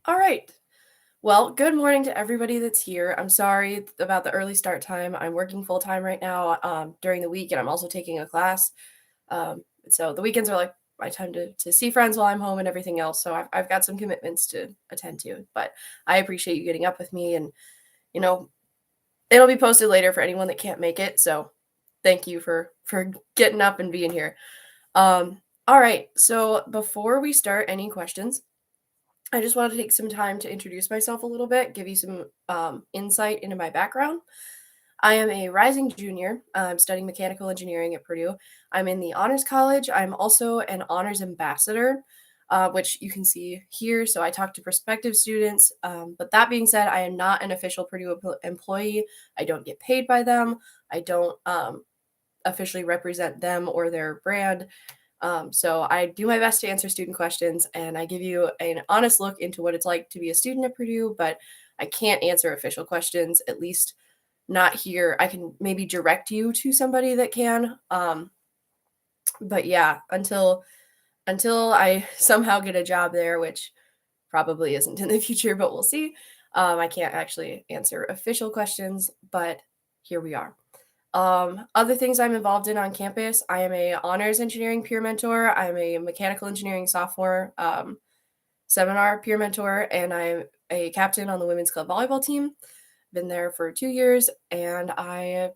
All right. Well, good morning to everybody that's here. I'm sorry about the early start time. I'm working full time right now during the week, and I'm also taking a class. So the weekends are like my time to see friends while I'm home and everything else. So I've got some commitments to attend to, but I appreciate you getting up with me, and you know it'll be posted later for anyone that can't make it. So thank you for getting up and being here. All right. So before we start any questions, I just wanted to take some time to introduce myself a little bit, give you some insight into my background. I am a rising junior. I'm studying mechanical engineering at Purdue. I'm in the Honors College. I'm also an honors ambassador, which you can see here. So I talk to prospective students. But that being said, I am not an official Purdue employee. I don't get paid by them. I don't officially represent them or their brand. So I do my best to answer student questions, and I give you an honest look into what it's like to be a student at Purdue, but I can't answer official questions, at least not here. I can maybe direct you to somebody that can. But yeah, until I somehow get a job there, which probably isn't in the future, but we'll see. I can't actually answer official questions, but here we are. Other things I'm involved in on campus, I am a honors engineering peer mentor. I'm a mechanical engineering sophomore seminar peer mentor, and I'm a captain on the women's club volleyball team. Been there for 2 years, and I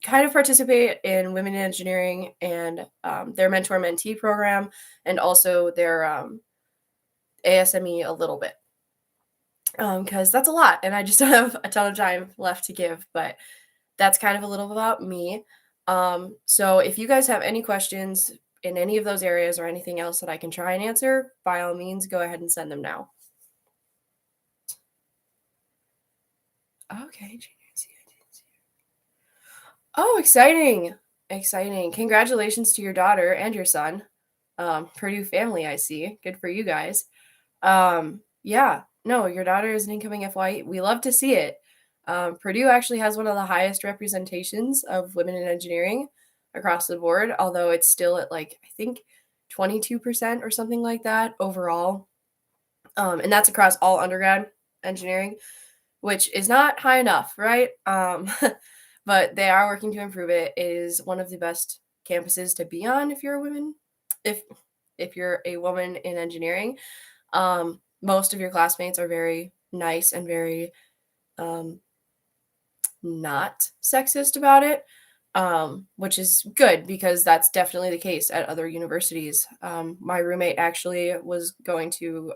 kind of participate in women in engineering and their mentor mentee program, and also their ASME a little bit, because that's a lot, and I just don't have a ton of time left to give. But that's kind of a little about me. So if you guys have any questions in any of those areas or anything else that I can try and answer, by all means, go ahead and send them now. Okay, junior C, I didn't see it. Oh, exciting. Exciting. Congratulations to your daughter and your son. Purdue family, I see. Good for you guys. Yeah, no, your daughter is an incoming FY. We love to see it. Purdue actually has one of the highest representations of women in engineering across the board, although it's still at like, I think 22% or something like that overall. And that's across all undergrad engineering, which is not high enough, right? But they are working to improve it. It is one of the best campuses to be on if you're a woman, if if you're a woman in engineering. Most of your classmates are very nice and very um, not sexist about it, which is good because that's definitely the case at other universities. My roommate actually was going to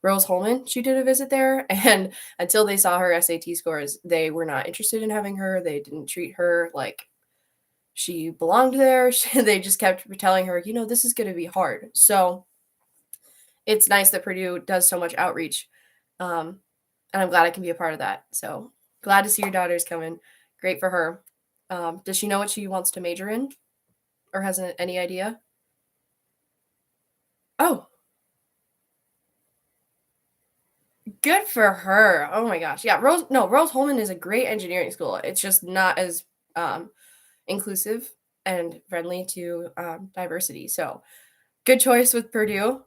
Rose-Hulman. She did a visit there, and until they saw her SAT scores, they were not interested in having her. They didn't treat her like she belonged there. They just kept telling her, this is going to be hard. So it's nice that Purdue does so much outreach. And I'm glad I can be a part of that. So glad to see your daughter's coming. Great for her. Does she know what she wants to major in, or has any idea? Oh, good for her. Oh my gosh. Yeah, Rose-Hulman is a great engineering school. It's just not as inclusive and friendly to diversity. So good choice with Purdue.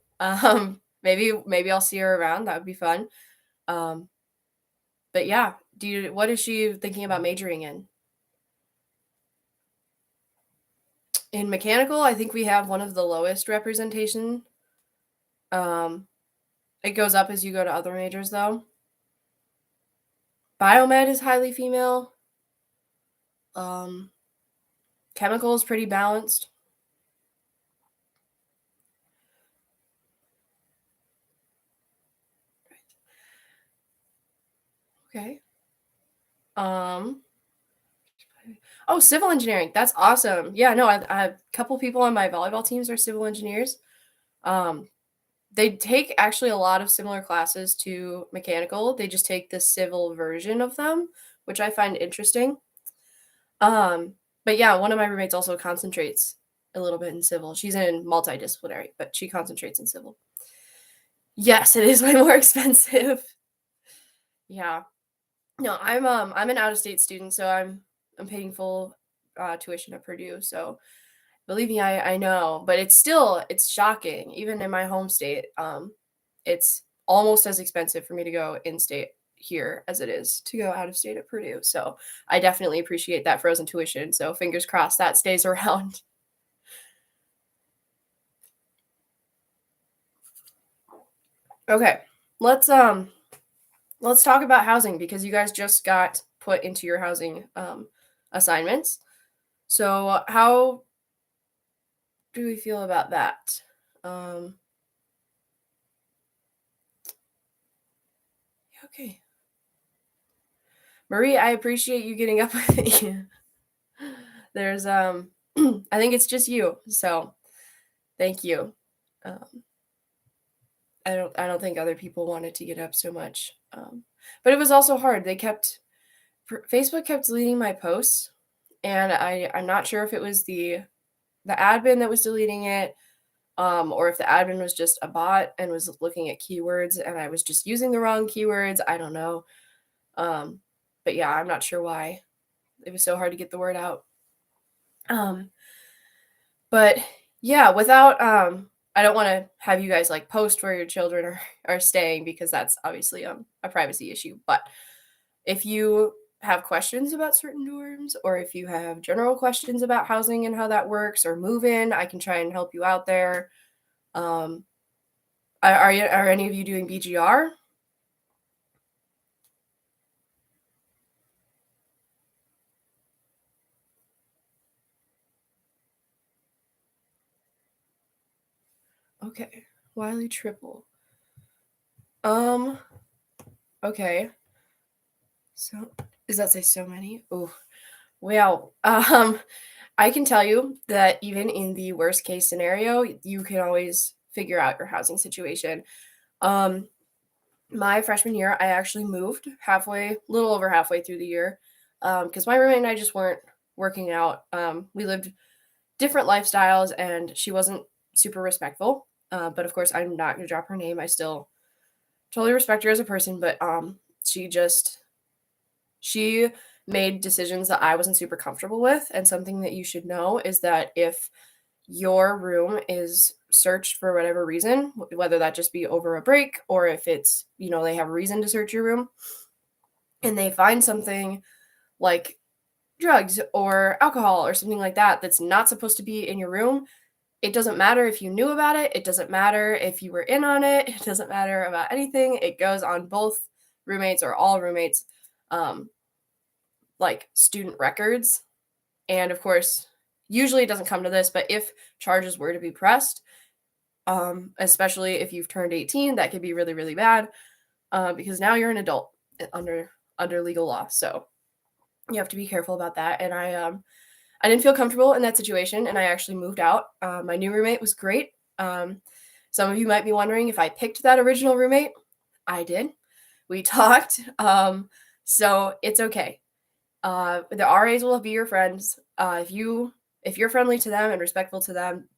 Maybe I'll see her around. That would be fun. Um, but yeah, what is she thinking about majoring in? In mechanical, I think we have one of the lowest representation. Um, it goes up as you go to other majors, though. Biomed is highly female. Um, chemical is pretty balanced. Okay. Um, oh, civil engineering. That's awesome. Yeah, no, I have a couple people on my volleyball teams are civil engineers. Um, they take actually a lot of similar classes to mechanical. They just take the civil version of them, which I find interesting. But yeah, one of my roommates also concentrates a little bit in civil. She's in multidisciplinary, but she concentrates in civil. Yes, it is way more expensive. Yeah. No, I'm an out of state student, so I'm paying full tuition at Purdue. So believe me, I know, but it's shocking. Even in my home state, it's almost as expensive for me to go in state here as it is to go out of state at Purdue. So I definitely appreciate that frozen tuition. So fingers crossed that stays around. Okay. Let's let's talk about housing because you guys just got put into your housing assignments. So how do we feel about that? Um okay. Marie, I appreciate you getting up with me. There's I think it's just you. So thank you. Um I don't think other people wanted to get up so much. But it was also hard. Facebook kept deleting my posts, and I'm not sure if it was the admin that was deleting it, or if the admin was just a bot and was looking at keywords and I was just using the wrong keywords. I don't know. Um, but yeah, I'm not sure why it was so hard to get the word out. Um, but yeah, without I don't want to have you guys like post where your children are staying because that's obviously a privacy issue. But if you have questions about certain dorms or if you have general questions about housing and how that works or move in, I can try and help you out there. Um, are any of you doing BGR? Okay. Wiley Triple. Um, okay. So does that say so many? Oh, well, I can tell you that even in the worst case scenario, you can always figure out your housing situation. Um, my freshman year, I actually moved halfway, little over halfway through the year, because my roommate and I just weren't working out. We lived different lifestyles, and she wasn't super respectful. But of course, I'm not gonna drop her name. I still totally respect her as a person, but she made decisions that I wasn't super comfortable with. And something that you should know is that if your room is searched for whatever reason, whether that just be over a break or if it's, they have a reason to search your room and they find something like drugs or alcohol or something like that that's not supposed to be in your room, it doesn't matter if you knew about it. It doesn't matter if you were in on it. It doesn't matter about anything. It goes on both roommates or all roommates, like student records. And of course, usually it doesn't come to this, but if charges were to be pressed, especially if you've turned 18, that could be really, really bad because now you're an adult under legal law. So you have to be careful about that. And I didn't feel comfortable in that situation, and I actually moved out. My new roommate was great. Some of you might be wondering if I picked that original roommate. I did. We talked. So it's okay. The RAs will be your friends. If you're friendly to them and respectful to them,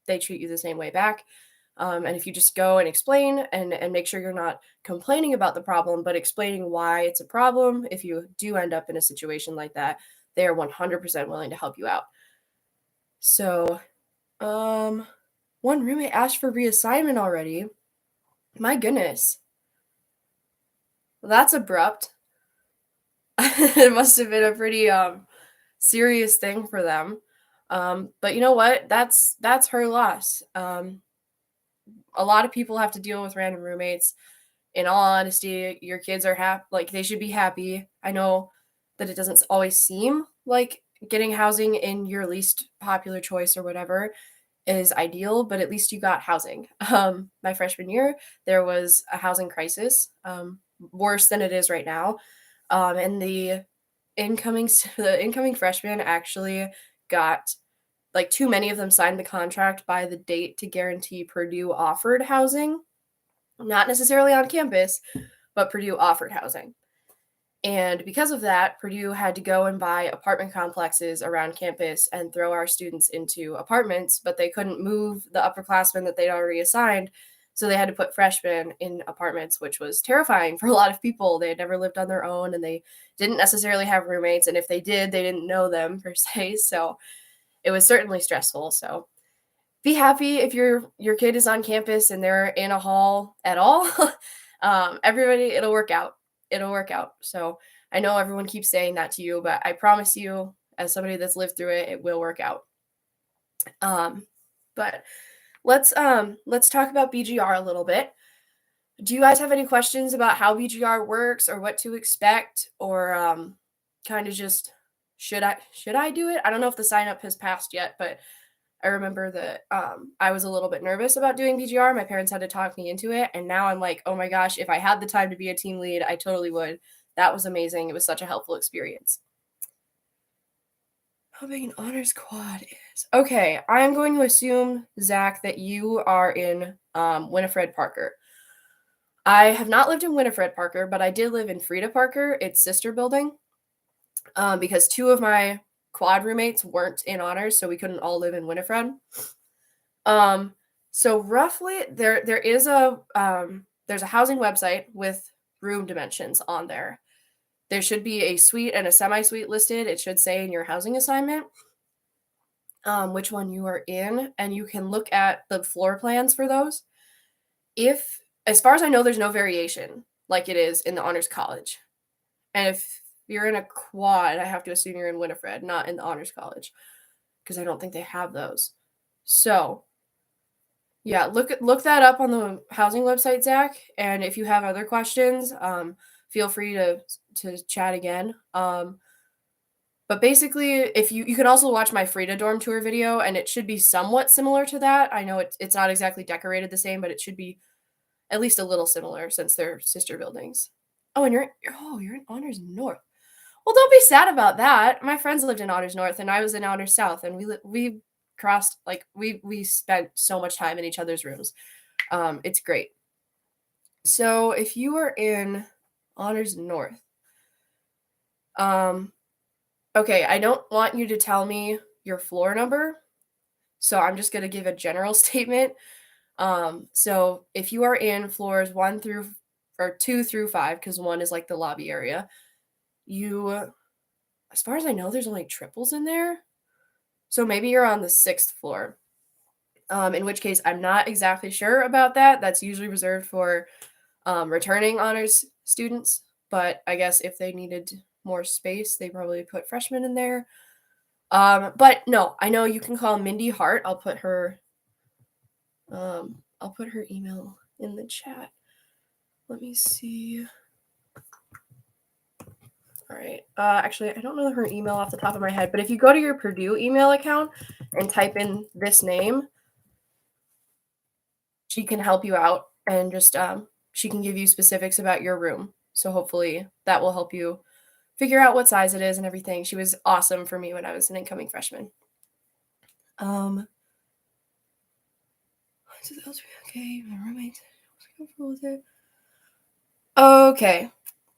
they treat you the same way back. And if you just go and explain and make sure you're not complaining about the problem, but explaining why it's a problem, if you do end up in a situation like that, they are 100% willing to help you out. So, one roommate asked for reassignment already. My goodness. That's abrupt. It must have been a pretty serious thing for them. But you know what? That's her loss. A lot of people have to deal with random roommates. In all honesty, your kids are happy, like they should be happy. I know that it doesn't always seem like getting housing in your least popular choice or whatever is ideal, but at least you got housing. My freshman year, there was a housing crisis, worse than it is right now. And the incoming freshmen actually got like too many of them signed the contract by the date to guarantee Purdue offered housing, not necessarily on campus, but Purdue offered housing. And because of that, Purdue had to go and buy apartment complexes around campus and throw our students into apartments, but they couldn't move the upperclassmen that they'd already assigned. So they had to put freshmen in apartments, which was terrifying for a lot of people. They had never lived on their own and they didn't necessarily have roommates. And if they did, they didn't know them per se. So it was certainly stressful. So be happy if your kid is on campus and they're in a hall at all. Everybody, it'll work out. It'll work out. So I know everyone keeps saying that to you, but I promise you, as somebody that's lived through it, it will work out. But let's talk about BGR a little bit. Do you guys have any questions about how BGR works or what to expect, or kind of just should I do it? I don't know if the sign up has passed yet, but I remember that I was a little bit nervous about doing BGR. My parents had to talk me into it, and now I'm like, oh my gosh, if I had the time to be a team lead, I totally would. That was amazing. It was such a helpful experience. How big an honors quad is? Okay, I am going to assume, Zach, that you are in Winifred Parker. I have not lived in Winifred Parker, but I did live in Frida Parker, its sister building, because two of my quad roommates weren't in honors, so we couldn't all live in Winifred. So roughly there is a there's a housing website with room dimensions on there. There should be a suite and a semi-suite listed. It should say in your housing assignment which one you are in, and you can look at the floor plans for those. If, as far as I know, there's no variation like it is in the honors college. And if you're in a quad, I have to assume you're in Winifred, not in the honors college, because I don't think they have those. So yeah, look that up on the housing website, Zach. And if you have other questions, feel free to chat again. But basically, if you can also watch my Frida dorm tour video, and it should be somewhat similar to that. I know it's not exactly decorated the same, but it should be at least a little similar since they're sister buildings. Oh, and you're in Honors North. Well, don't be sad about that. My friends lived in Honors North, and I was in Honors South, and we crossed, like, we spent so much time in each other's rooms. It's great. So if you are in Honors North, okay, I don't want you to tell me your floor number, so I'm just going to give a general statement. So if you are in floors 2 through 5, because 1 is like the lobby area, as far as I know, there's only triples in there. So maybe you're on the 6th floor. In which case, I'm not exactly sure about that. That's usually reserved for returning honors students. But I guess if they needed more space, they probably put freshmen in there. But no, I know you can call Mindy Hart. I'll put her email in the chat. Let me see. All right. Actually, I don't know her email off the top of my head, but if you go to your Purdue email account and type in this name, she can help you out, and just she can give you specifics about your room. So hopefully that will help you figure out what size it is and everything. She was awesome for me when I was an incoming freshman. Okay, my roommate was comfortable with it. Okay.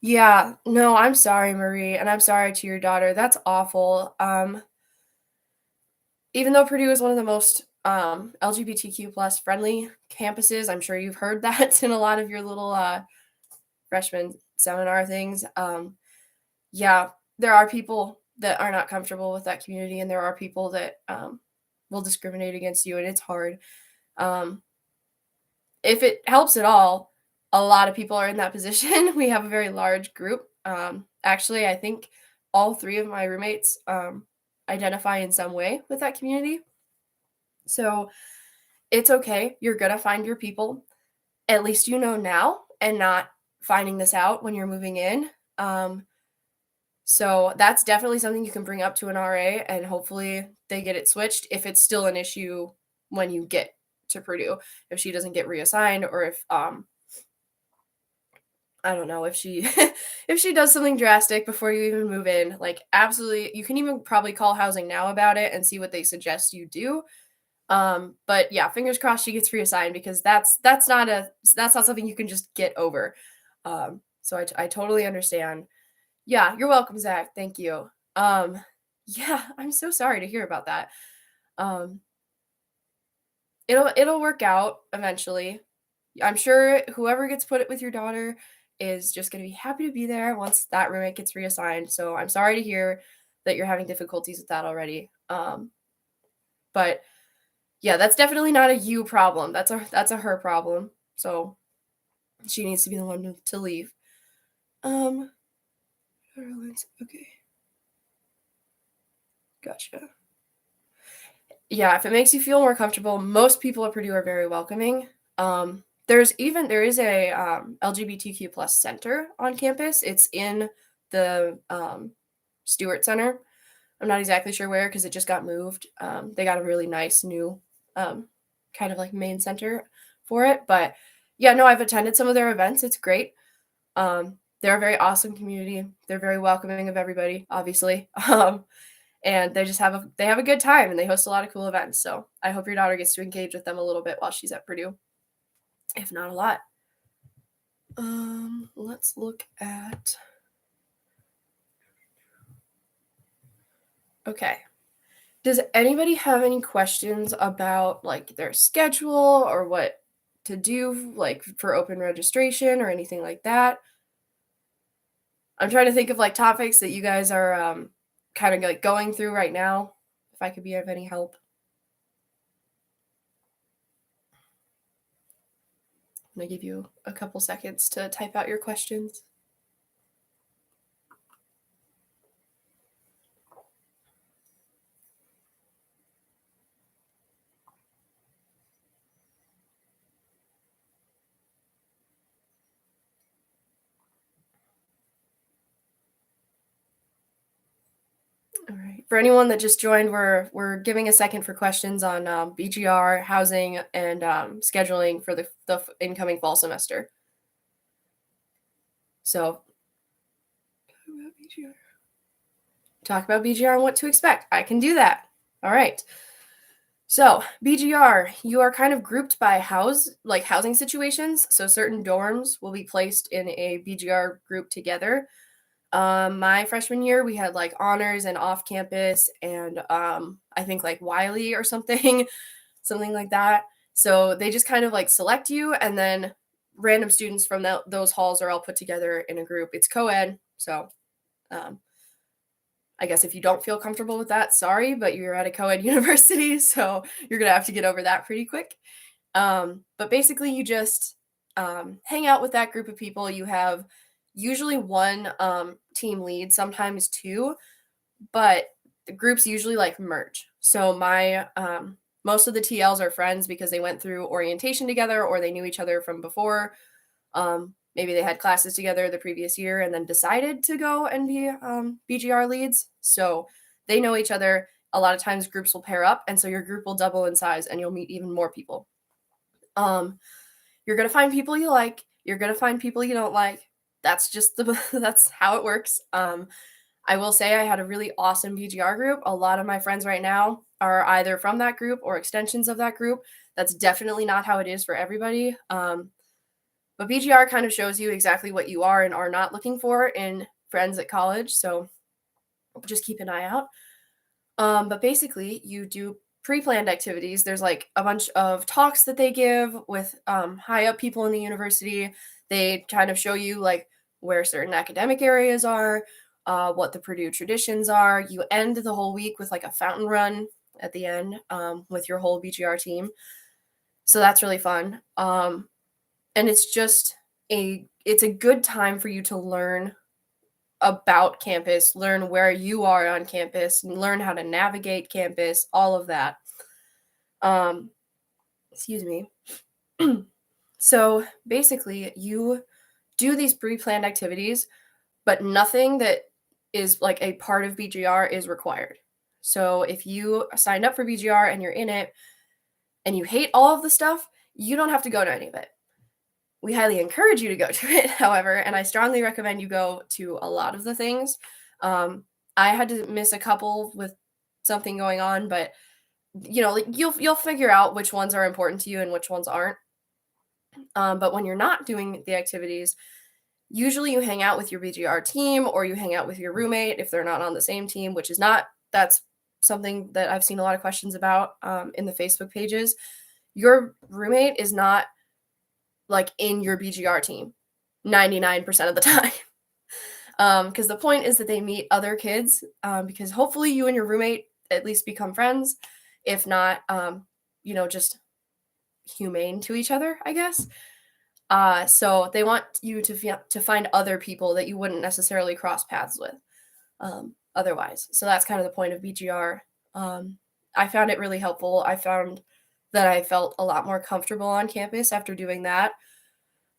Yeah, no, I'm sorry, Marie, and I'm sorry to your daughter. That's awful. Even though Purdue is one of the most LGBTQ plus friendly campuses, I'm sure you've heard that in a lot of your little freshman seminar things. Yeah, there are people that are not comfortable with that community, and there are people that will discriminate against you, and it's hard. If it helps at all, a lot of people are in that position. We have a very large group. Actually, I think all 3 of my roommates identify in some way with that community. So it's okay. You're going to find your people. At least you know now, and not finding this out when you're moving in. So that's definitely something you can bring up to an RA, and hopefully they get it switched if it's still an issue when you get to Purdue. If she doesn't get reassigned, or if I don't know, if she if she does something drastic before you even move in, like, absolutely, you can even probably call housing now about it and see what they suggest you do. But yeah, fingers crossed she gets reassigned, because that's not something you can just get over. So I totally understand. Yeah, you're welcome, Zach. Thank you. Yeah, I'm so sorry to hear about that. It'll work out eventually. I'm sure whoever gets put with your daughter is just going to be happy to be there once that roommate gets reassigned. So I'm sorry to hear that you're having difficulties with that already. But Yeah, that's definitely not a you problem. That's a her problem. So she needs to be the one to leave. Um, okay, gotcha. Yeah, if it makes you feel more comfortable, most people at Purdue are very welcoming. There is a LGBTQ plus center on campus. It's in the Stewart Center. I'm not exactly sure where because it just got moved. They got a really nice new kind of like main center for it. But yeah, no, I've attended some of their events. It's great. They're a very awesome community. They're very welcoming of everybody, obviously. And they have a good time and they host a lot of cool events. So I hope your daughter gets to engage with them a little bit while she's at Purdue, if not a lot. Let's look at. Okay. Does anybody have any questions about like their schedule or what to do like for open registration or anything like that? I'm trying to think of like topics that you guys are kind of like going through right now, if I could be of any help. I'm going to give you a couple seconds to type out your questions. All right. For anyone that just joined, we're giving a second for questions on BGR, housing, and scheduling for the incoming fall semester. So, talk about BGR and what to expect. I can do that. All right. So, BGR, you are kind of grouped by housing situations. So, certain dorms will be placed in a BGR group together. My freshman year, we had like honors and off campus, and I think like Wiley or something, something like that. So they just kind of like select you, and then random students from those halls are all put together in a group. It's co-ed, so I guess if you don't feel comfortable with that, sorry, but you're at a co-ed university, so you're gonna have to get over that pretty quick. But basically, you just hang out with that group of people. You have usually one team lead, sometimes two, but the groups usually like merge. So my most of the TLs are friends because they went through orientation together or they knew each other from before. Maybe they had classes together the previous year and then decided to go and be BGR leads. So they know each other. A lot of times groups will pair up, and so your group will double in size and you'll meet even more people. You're gonna find people you like. You're gonna find people you don't like. That's just that's how it works. I will say I had a really awesome BGR group. A lot of my friends right now are either from that group or extensions of that group. That's definitely not how it is for everybody. But BGR kind of shows you exactly what you are and are not looking for in friends at college. So just keep an eye out. But basically, you do pre-planned activities. There's like a bunch of talks that they give with high up people in the university. They kind of show you like where certain academic areas are, what the Purdue traditions are. You end the whole week with like a fountain run at the end with your whole BGR team. So that's really fun. And it's a good time for you to learn about campus, learn where you are on campus, and learn how to navigate campus, all of that. Excuse me. So basically, you do these pre-planned activities, but nothing that is like a part of BGR is required. So if you signed up for BGR and you're in it and you hate all of the stuff, you don't have to go to any of it. We highly encourage you to go to it, however, and I strongly recommend you go to a lot of the things. I had to miss a couple with something going on, but like you'll figure out which ones are important to you and which ones aren't. But when you're not doing the activities, usually you hang out with your BGR team or you hang out with your roommate if they're not on the same team, that's something that I've seen a lot of questions about in the Facebook pages. Your roommate is not like in your BGR team 99% of the time. Because the point is that they meet other kids because hopefully you and your roommate at least become friends. If not, just humane to each other, I guess. So they want you to find other people that you wouldn't necessarily cross paths with otherwise. So that's kind of the point of BGR. Um, I found it really helpful. I found that I felt a lot more comfortable on campus after doing that.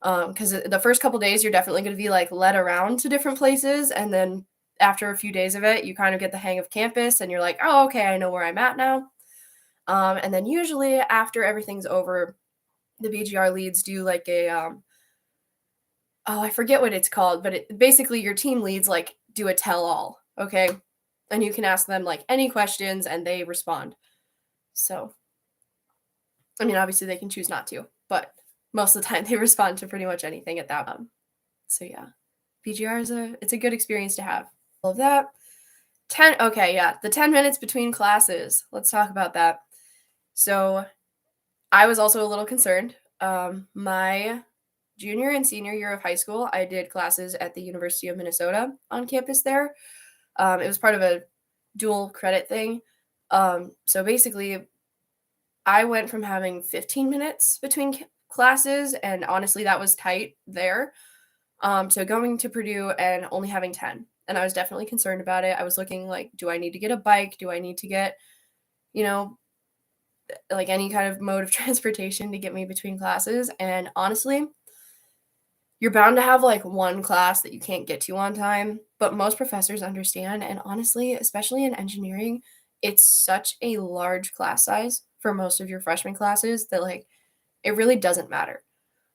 Because the first couple days you're definitely going to be like led around to different places, and then after a few days of it, you kind of get the hang of campus, and you're like, oh, okay, I know where I'm at now. And then usually after everything's over, the BGR leads do like a oh, I forget what it's called, but basically your team leads like do a tell all, okay? And you can ask them like any questions and they respond. So, I mean, obviously they can choose not to, but most of the time they respond to pretty much anything at that. So yeah, BGR is it's a good experience to have. All of that. 10 okay, yeah, the 10 minutes between classes. Let's talk about that. So, I was also a little concerned. My junior and senior year of high school, I did classes at the University of Minnesota on campus there. It was part of a dual credit thing. So basically, I went from having 15 minutes between classes, and honestly, that was tight there, to going to Purdue and only having 10. And I was definitely concerned about it. I was looking like, do I need to get a bike? Do I need to get, you know, like any kind of mode of transportation to get me between classes? And honestly, you're bound to have like one class that you can't get to on time, but most professors understand. And honestly, especially in engineering, it's such a large class size for most of your freshman classes that like it really doesn't matter.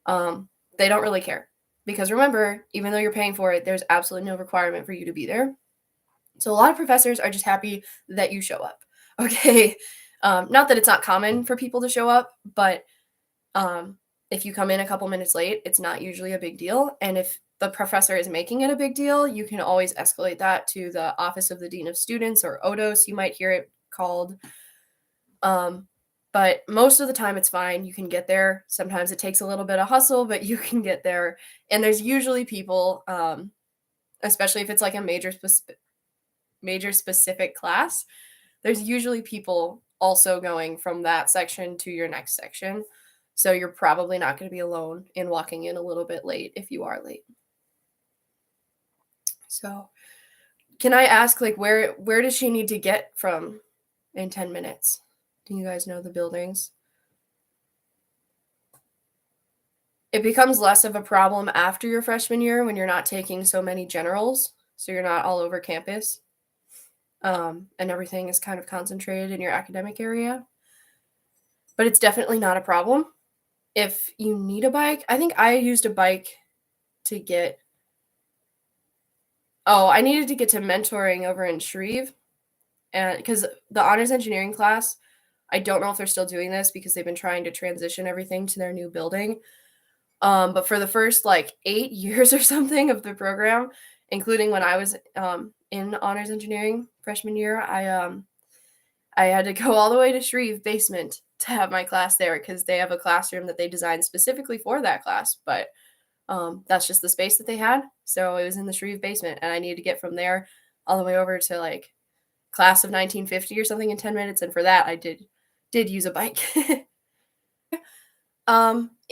Um, they don't really care because remember, even though you're paying for it, there's absolutely no requirement for you to be there. So a lot of professors are just happy that you show up. Okay. Not that it's not common for people to show up, but um, if you come in a couple minutes late, it's not usually a big deal. And if the professor is making it a big deal, you can always escalate that to the Office of the Dean of Students, or ODOS, you might hear it called. Um, but most of the time, it's fine. You can get there. Sometimes it takes a little bit of hustle, but you can get there. And there's usually people, especially if it's like a major specific class, there's usually people also going from that section to your next section. So you're probably not going to be alone in walking in a little bit late if you are late. So, can I ask like where does she need to get from in 10 minutes? Do you guys know the buildings? It becomes less of a problem after your freshman year when you're not taking so many generals, so you're not all over campus. And everything is kind of concentrated in your academic area. But it's definitely not a problem. If you need a bike, I think I used a bike to get I needed to get to mentoring over in Shreve, and because the honors engineering class, I don't know if they're still doing this because they've been trying to transition everything to their new building. But for the first like 8 years or something of the program, including when I was in honors engineering freshman year, I had to go all the way to Shreve basement to have my class there because they have a classroom that they designed specifically for that class. But that's just the space that they had. So it was in the Shreve basement, and I needed to get from there all the way over to like class of 1950 or something in 10 minutes. And for that, I did use a bike.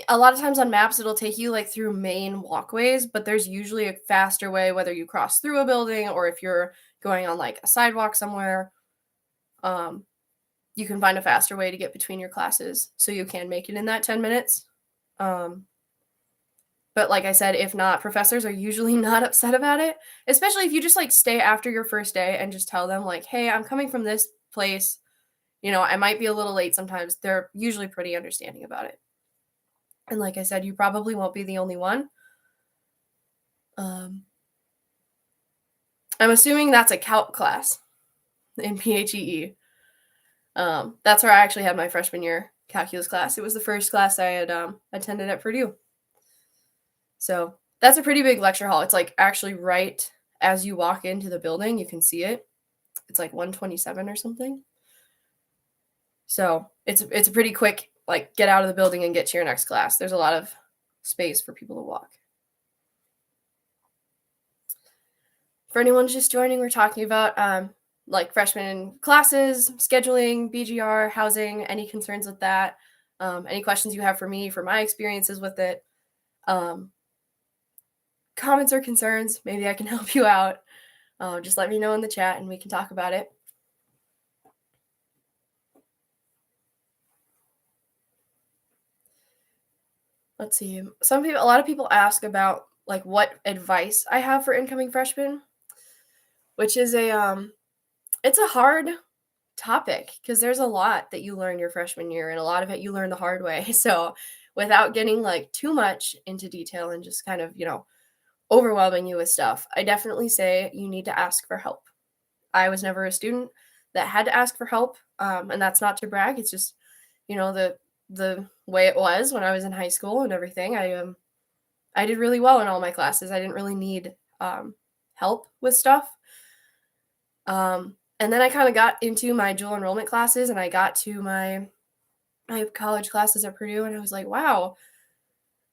A lot of times on maps, it'll take you like through main walkways, but there's usually a faster way, whether you cross through a building or if you're going on like a sidewalk somewhere. Um, you can find a faster way to get between your classes so you can make it in that 10 minutes. But like I said, if not, professors are usually not upset about it, especially if you just like stay after your first day and just tell them like, "Hey, I'm coming from this place. I might be a little late sometimes." They're usually pretty understanding about it. And like I said, you probably won't be the only one. Um, I'm assuming that's a calc class in PHEE. That's where I actually had my freshman year calculus class. It was the first class I had attended at Purdue. So that's a pretty big lecture hall. It's like actually right as you walk into the building, you can see it. It's like 127 or something. So it's a pretty quick like get out of the building and get to your next class. There's a lot of space for people to walk. For anyone just joining, we're talking about like freshman classes, scheduling, BGR, housing, any concerns with that, any questions you have for me for my experiences with it, um, comments or concerns, maybe I can help you out. Just let me know in the chat and we can talk about it. Let's see. A lot of people ask about like what advice I have for incoming freshmen, which is it's a hard topic because there's a lot that you learn your freshman year and a lot of it you learn the hard way. So, without getting like too much into detail and just kind of, overwhelming you with stuff, I definitely say you need to ask for help. I was never a student that had to ask for help, and that's not to brag. It's just, the way it was when I was in high school and everything. I did really well in all my classes. I didn't really need help with stuff. And then I kind of got into my dual enrollment classes and I got to my college classes at Purdue and I was like, wow,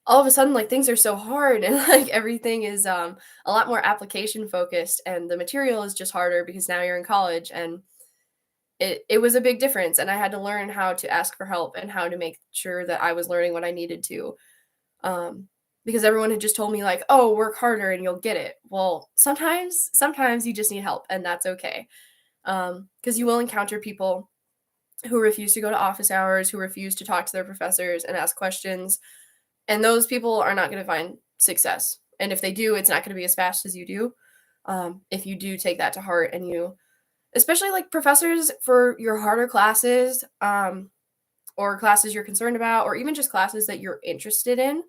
all of a sudden like things are so hard and like everything is a lot more application focused and the material is just harder because now you're in college and it was a big difference and I had to learn how to ask for help and how to make sure that I was learning what I needed to. Because everyone had just told me like, oh, work harder and you'll get it. Well, sometimes you just need help and that's okay. Because you will encounter people who refuse to go to office hours, who refuse to talk to their professors and ask questions. And those people are not going to find success. And if they do, it's not going to be as fast as you do. If you do take that to heart and you, especially like professors for your harder classes, or classes you're concerned about, or even just classes that you're interested in,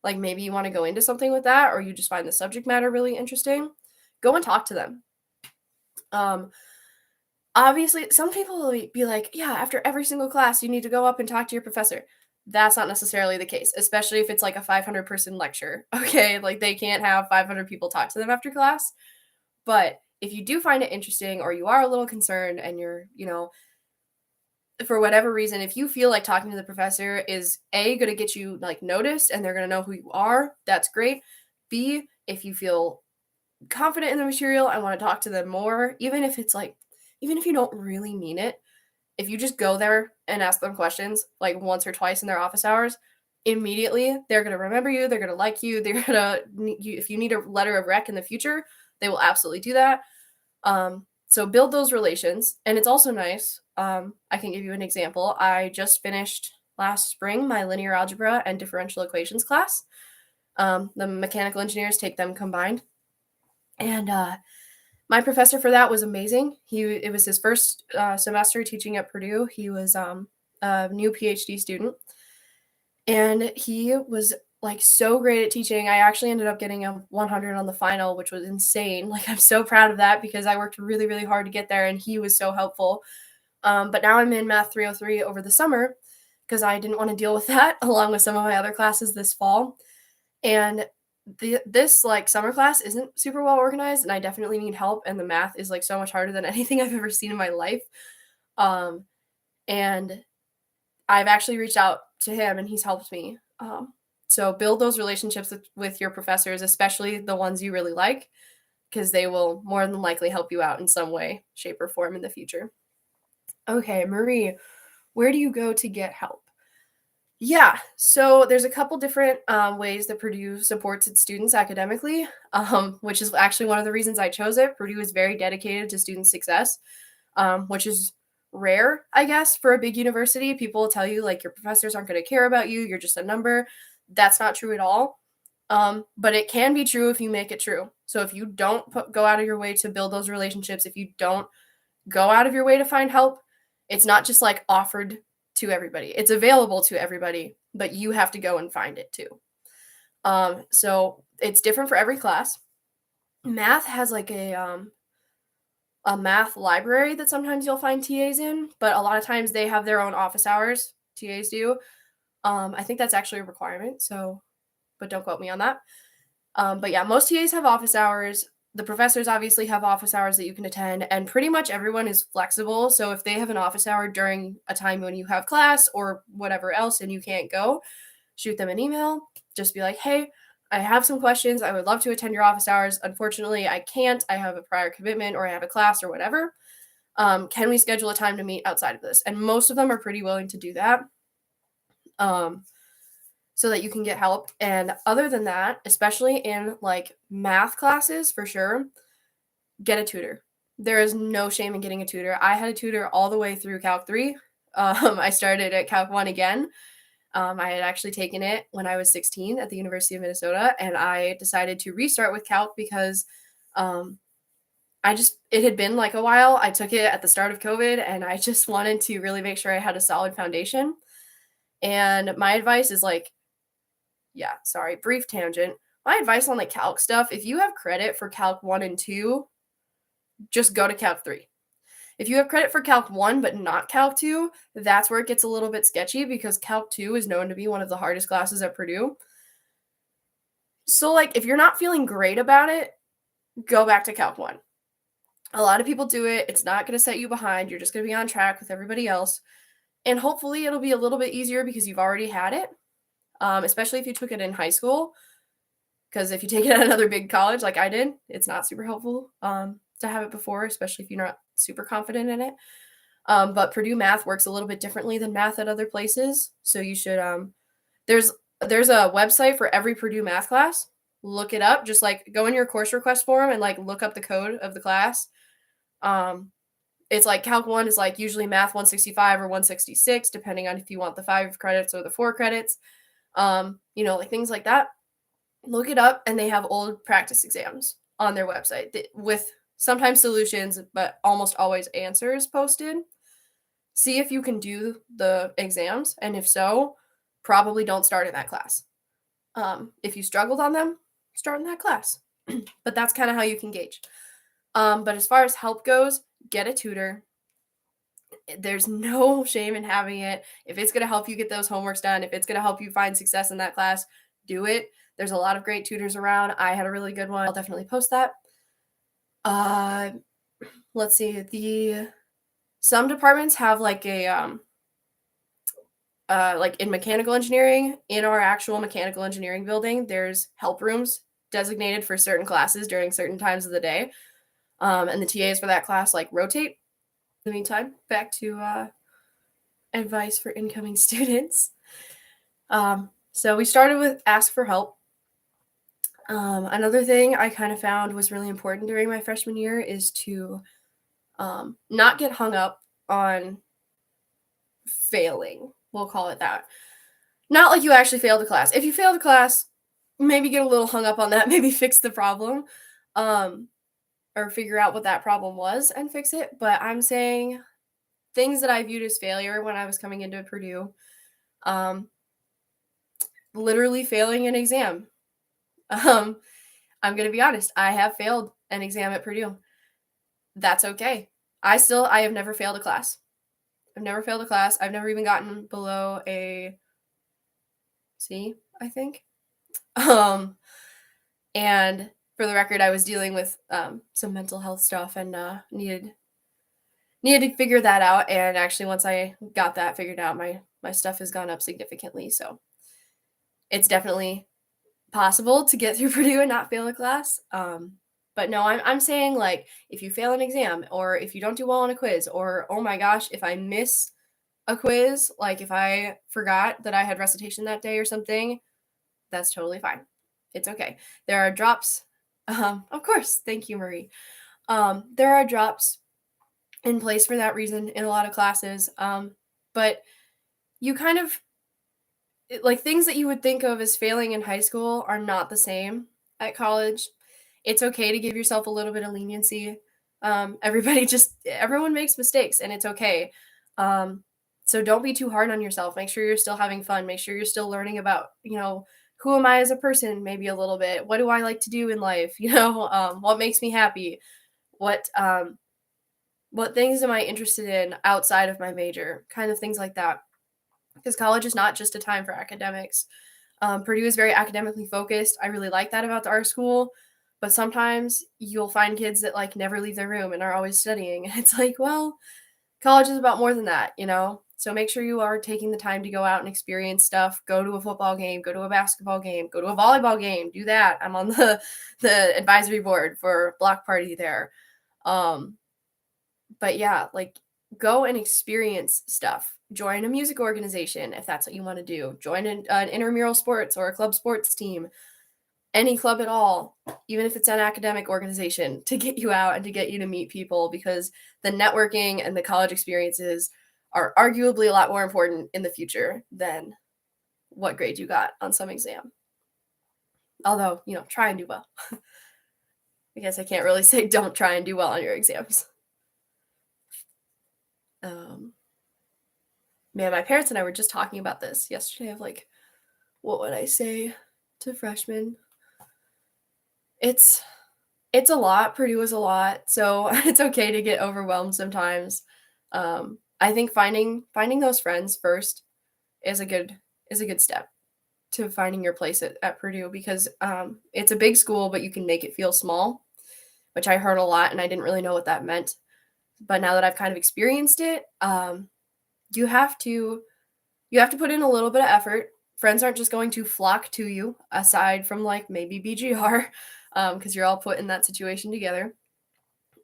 like maybe you want to go into something with that, or you just find the subject matter really interesting, go and talk to them. Obviously, some people will be like, yeah, after every single class, you need to go up and talk to your professor. That's not necessarily the case, especially if it's like a 500-person lecture. Okay, like they can't have 500 people talk to them after class. But if you do find it interesting or you are a little concerned and you're, for whatever reason, if you feel like talking to the professor is A, going to get you like noticed and they're going to know who you are, that's great. B, if you feel confident in the material and want to talk to them more, even if you don't really mean it, if you just go there and ask them questions like once or twice in their office hours, immediately they're going to remember you, they're going to like you, they're going to, if you need a letter of rec in the future, they will absolutely do that. So build those relations. And it's also nice. I can give you an example. I just finished last spring my linear algebra and differential equations class. The mechanical engineers take them combined. And my professor for that was amazing. It was his first semester teaching at Purdue. He was a new PhD student. And he was like so great at teaching. I actually ended up getting a 100 on the final, which was insane. Like I'm so proud of that because I worked really, really hard to get there and he was so helpful. But now I'm in Math 303 over the summer because I didn't want to deal with that along with some of my other classes this fall. And this like summer class isn't super well organized and I definitely need help and the math is like so much harder than anything I've ever seen in my life. And I've actually reached out to him and he's helped me. So build those relationships with your professors, especially the ones you really like, because they will more than likely help you out in some way, shape, or form in the future. Okay, Marie, where do you go to get help? Yeah, so there's a couple different ways that Purdue supports its students academically, which is actually one of the reasons I chose it. Purdue is very dedicated to student success, which is rare, I guess, for a big university. People will tell you like your professors aren't going to care about you. You're just a number. That's not true at all. But it can be true if you make it true. So if you don't go out of your way to build those relationships, if you don't go out of your way to find help, it's not just like offered to everybody. It's available to everybody, but you have to go and find it too. So it's different for every class. Math has like a math library that sometimes you'll find TAs in, but a lot of times they have their own office hours. TAs do. I think that's actually a requirement. So, but don't quote me on that. But yeah, most TAs have office hours. The professors obviously have office hours that you can attend, and pretty much everyone is flexible. So if they have an office hour during a time when you have class or whatever else and you can't go, shoot them an email. Just be like, hey, I have some questions. I would love to attend your office hours. Unfortunately, I can't. I have a prior commitment or I have a class or whatever. Can we schedule a time to meet outside of this? And most of them are pretty willing to do that. So that you can get help. And other than that, especially in like math classes, for sure, get a tutor. There is no shame in getting a tutor. I had a tutor all the way through Calc 3. I started at Calc 1 again. I had actually taken it when I was 16 at the University of Minnesota, and I decided to restart with Calc because it had been like a while. I took it at the start of COVID, and I just wanted to really make sure I had a solid foundation. And my advice is like, brief tangent. My advice on like Calc stuff, if you have credit for Calc 1 and 2, just go to Calc 3. If you have credit for Calc 1 but not Calc 2, that's where it gets a little bit sketchy because Calc 2 is known to be one of the hardest classes at Purdue. So like if you're not feeling great about it, go back to Calc 1. A lot of people do it. It's not going to set you behind. You're just going to be on track with everybody else. And hopefully it'll be a little bit easier because you've already had it, especially if you took it in high school. Because if you take it at another big college like I did, it's not super helpful to have it before, especially if you're not super confident in it. But Purdue math works a little bit differently than math at other places. So you should, there's a website for every Purdue math class. Look it up. Just like go in your course request form and like look up the code of the class. It's like Calc 1 is like usually math 165 or 166, depending on if you want the 5 credits or the 4 credits. Like things like that. Look it up, and they have old practice exams on their website with sometimes solutions, but almost always answers posted. See if you can do the exams, and if so, probably don't start in that class. If you struggled on them, start in that class. But that's kind of how you can gauge. But as far as help goes, get a tutor. There's no shame in having it. If it's going to help you get those homeworks done, if it's going to help you find success in that class, do it. There's a lot of great tutors around. I had a really good one. I'll definitely post that. Let's see. Some departments have like a like in mechanical engineering, in our actual mechanical engineering building, there's help rooms designated for certain classes during certain times of the day. And the TAs for that class like rotate. In the meantime, back to advice for incoming students. So we started with ask for help. Another thing I kind of found was really important during my freshman year is to not get hung up on failing. We'll call it that. Not like you actually failed a class. If you failed a class, maybe get a little hung up on that, maybe fix the problem, or figure out what that problem was and fix it. But I'm saying things that I viewed as failure when I was coming into Purdue, literally failing an exam. I'm going to be honest. I have failed an exam at Purdue. That's okay. I have never failed a class. I've never failed a class. I've never even gotten below a C, I think. And for the record, I was dealing with some mental health stuff and needed to figure that out. And actually, once I got that figured out, my stuff has gone up significantly. So it's definitely possible to get through Purdue and not fail a class. But no, I'm saying like if you fail an exam or if you don't do well on a quiz or, oh my gosh, if I miss a quiz, like if I forgot that I had recitation that day or something, that's totally fine. It's okay. There are drops. Of course. Thank you, Marie. There are drops in place for that reason in a lot of classes. But you kind of like things that you would think of as failing in high school are not the same at college. It's okay to give yourself a little bit of leniency. Everyone makes mistakes and it's okay. So don't be too hard on yourself. Make sure you're still having fun. Make sure you're still learning about, who am I as a person, maybe a little bit. What do I like to do in life? What makes me happy? What things am I interested in outside of my major? Kind of things like that. Because college is not just a time for academics. Purdue is very academically focused. I really like that about our school. But sometimes you'll find kids that like never leave their room and are always studying. And it's like, well, college is about more than that, So make sure you are taking the time to go out and experience stuff. Go to a football game, go to a basketball game, go to a volleyball game. Do that. I'm on the advisory board for block party there. But yeah, like go and experience stuff. Join a music organization if that's what you want to do. Join an intramural sports or a club sports team, any club at all, even if it's an academic organization, to get you out and to get you to meet people, because the networking and the college experiences are arguably a lot more important in the future than what grade you got on some exam. Although, try and do well. I guess I can't really say don't try and do well on your exams. Man, my parents and I were just talking about this yesterday of like, what would I say to freshmen? It's a lot. Purdue is a lot, so it's okay to get overwhelmed sometimes. I think finding those friends first is a good step to finding your place at Purdue, because it's a big school, but you can make it feel small, which I heard a lot, and I didn't really know what that meant. But now that I've kind of experienced it, you have to put in a little bit of effort. Friends aren't just going to flock to you, aside from like maybe BGR, because you're all put in that situation together.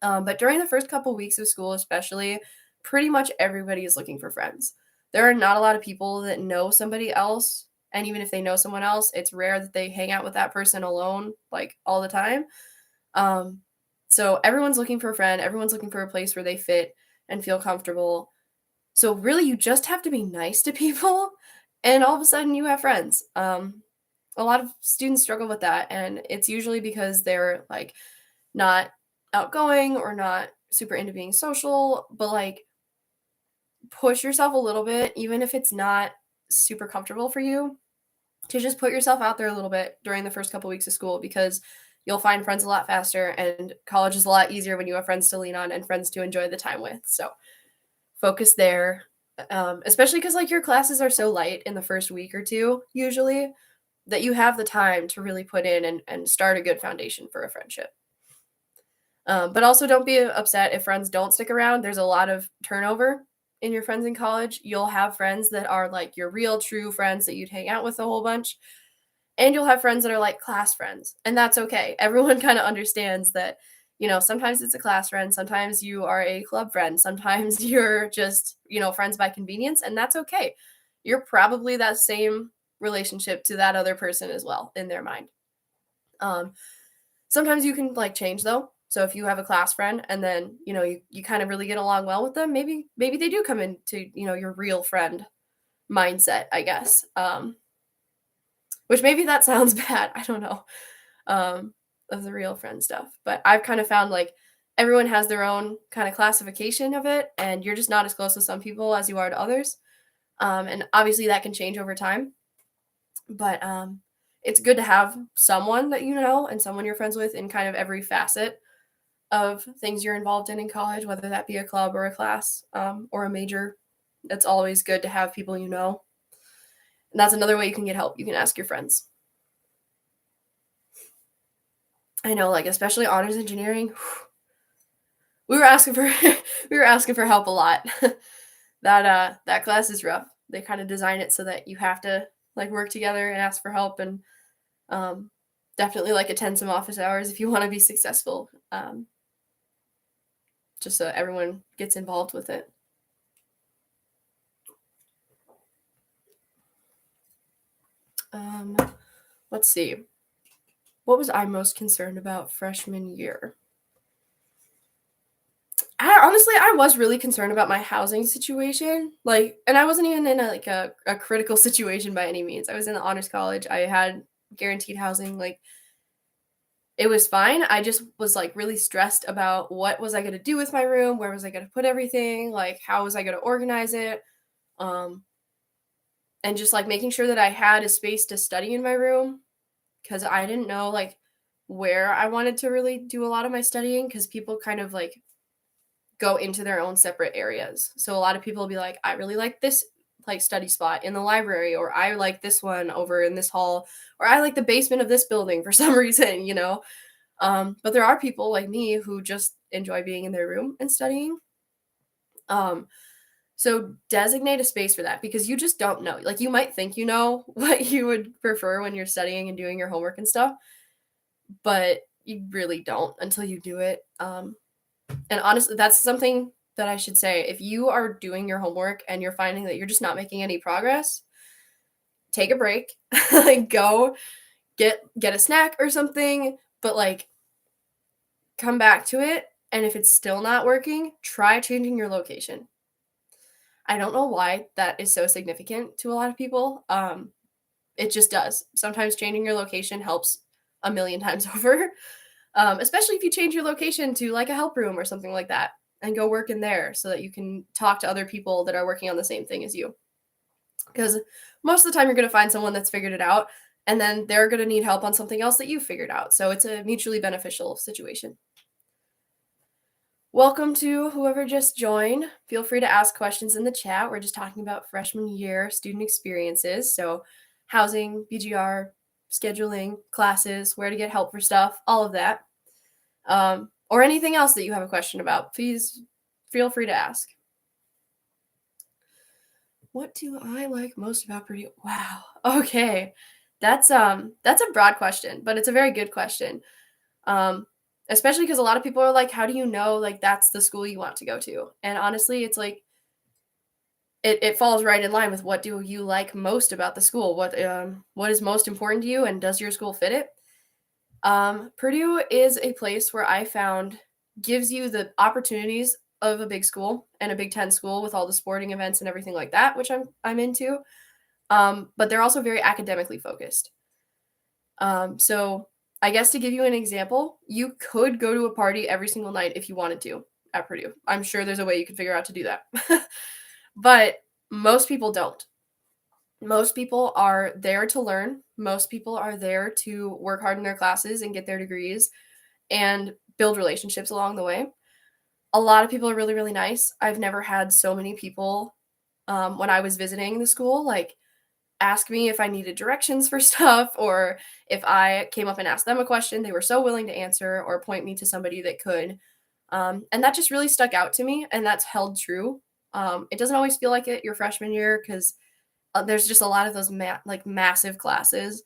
But during the first couple weeks of school, especially, pretty much everybody is looking for friends. There are not a lot of people that know somebody else. And even if they know someone else, it's rare that they hang out with that person alone, like all the time. So everyone's looking for a friend. Everyone's looking for a place where they fit and feel comfortable. So really, you just have to be nice to people, and all of a sudden you have friends. A lot of students struggle with that, and it's usually because they're like not outgoing or not super into being social, but like push yourself a little bit, even if it's not super comfortable for you, to just put yourself out there a little bit during the first couple weeks of school, because you'll find friends a lot faster, and college is a lot easier when you have friends to lean on and friends to enjoy the time with. So focus there, especially because like your classes are so light in the first week or two usually, that you have the time to really put in and start a good foundation for a friendship. But also don't be upset if friends don't stick around. There's a lot of turnover in your friends in college. You'll have friends that are like your real true friends that you'd hang out with a whole bunch, and you'll have friends that are like class friends, and that's okay. Everyone kind of understands that, sometimes it's a class friend, sometimes you are a club friend, sometimes you're just, friends by convenience, and that's okay. You're probably that same relationship to that other person as well in their mind. Sometimes you can like change though. So if you have a class friend and then, you kind of really get along well with them, maybe they do come into, your real friend mindset, I guess. Which maybe that sounds bad. I don't know. Of the real friend stuff. But I've kind of found like everyone has their own kind of classification of it, and you're just not as close to some people as you are to others. And obviously that can change over time. But it's good to have someone that you know and someone you're friends with in kind of every facet of things you're involved in college, whether that be a club or a class, or a major. It's always good to have people you know. And that's another way you can get help. You can ask your friends. I know, like especially honors engineering, we were asking for help a lot. That class is rough. They kind of design it so that you have to like work together and ask for help, and definitely like attend some office hours if you want to be successful. Just so everyone gets involved with it. Let's see. What was I most concerned about freshman year? I was really concerned about my housing situation. Like, and I wasn't even in a critical situation by any means. I was in the honors college. I had guaranteed housing. Like, it was fine. I just was like really stressed about what was I going to do with my room? Where was I going to put everything? Like, how was I going to organize it? And just like making sure that I had a space to study in my room, because I didn't know like where I wanted to really do a lot of my studying, because people kind of like go into their own separate areas. So a lot of people will be like, I really like this like study spot in the library, or I like this one over in this hall, or I like the basement of this building for some reason, But there are people like me who just enjoy being in their room and studying. So designate a space for that, because you just don't know. Like, you might think you know what you would prefer when you're studying and doing your homework and stuff, but you really don't until you do it. And honestly, that's something that I should say, if you are doing your homework and you're finding that you're just not making any progress, take a break, like go get a snack or something, but like come back to it. And if it's still not working, try changing your location. I don't know why that is so significant to a lot of people. It just does. Sometimes changing your location helps a million times over, especially if you change your location to like a help room or something like that and go work in there so that you can talk to other people that are working on the same thing as you. Because most of the time you're going to find someone that's figured it out and then they're going to need help on something else that you figured out. So it's a mutually beneficial situation. Welcome to whoever just joined. Feel free to ask questions in the chat. We're just talking about freshman year student experiences. So, housing, BGR, scheduling, classes, where to get help for stuff, all of that. Or anything else that you have a question about, please feel free to ask. What do I like most about Purdue? Wow. Okay. That's a broad question, but it's a very good question. Especially because a lot of people are like, how do you know like that's the school you want to go to? And honestly, it's like it falls right in line with what do you like most about the school? What is most important to you, and does your school fit it? Purdue is a place where I found gives you the opportunities of a big school and a Big Ten school with all the sporting events and everything like that, which I'm into. But they're also very academically focused. So I guess to give you an example, you could go to a party every single night if you wanted to at Purdue. I'm sure there's a way you could figure out to do that. But most people don't. Most people are there to learn. Most people are there to work hard in their classes and get their degrees and build relationships along the way. A lot of people are really, really nice. I've never had so many people when I was visiting the school, like ask me if I needed directions for stuff or if I came up and asked them a question, they were so willing to answer or point me to somebody that could. And that just really stuck out to me, and that's held true. It doesn't always feel like it your freshman year because there's just a lot of those like massive classes.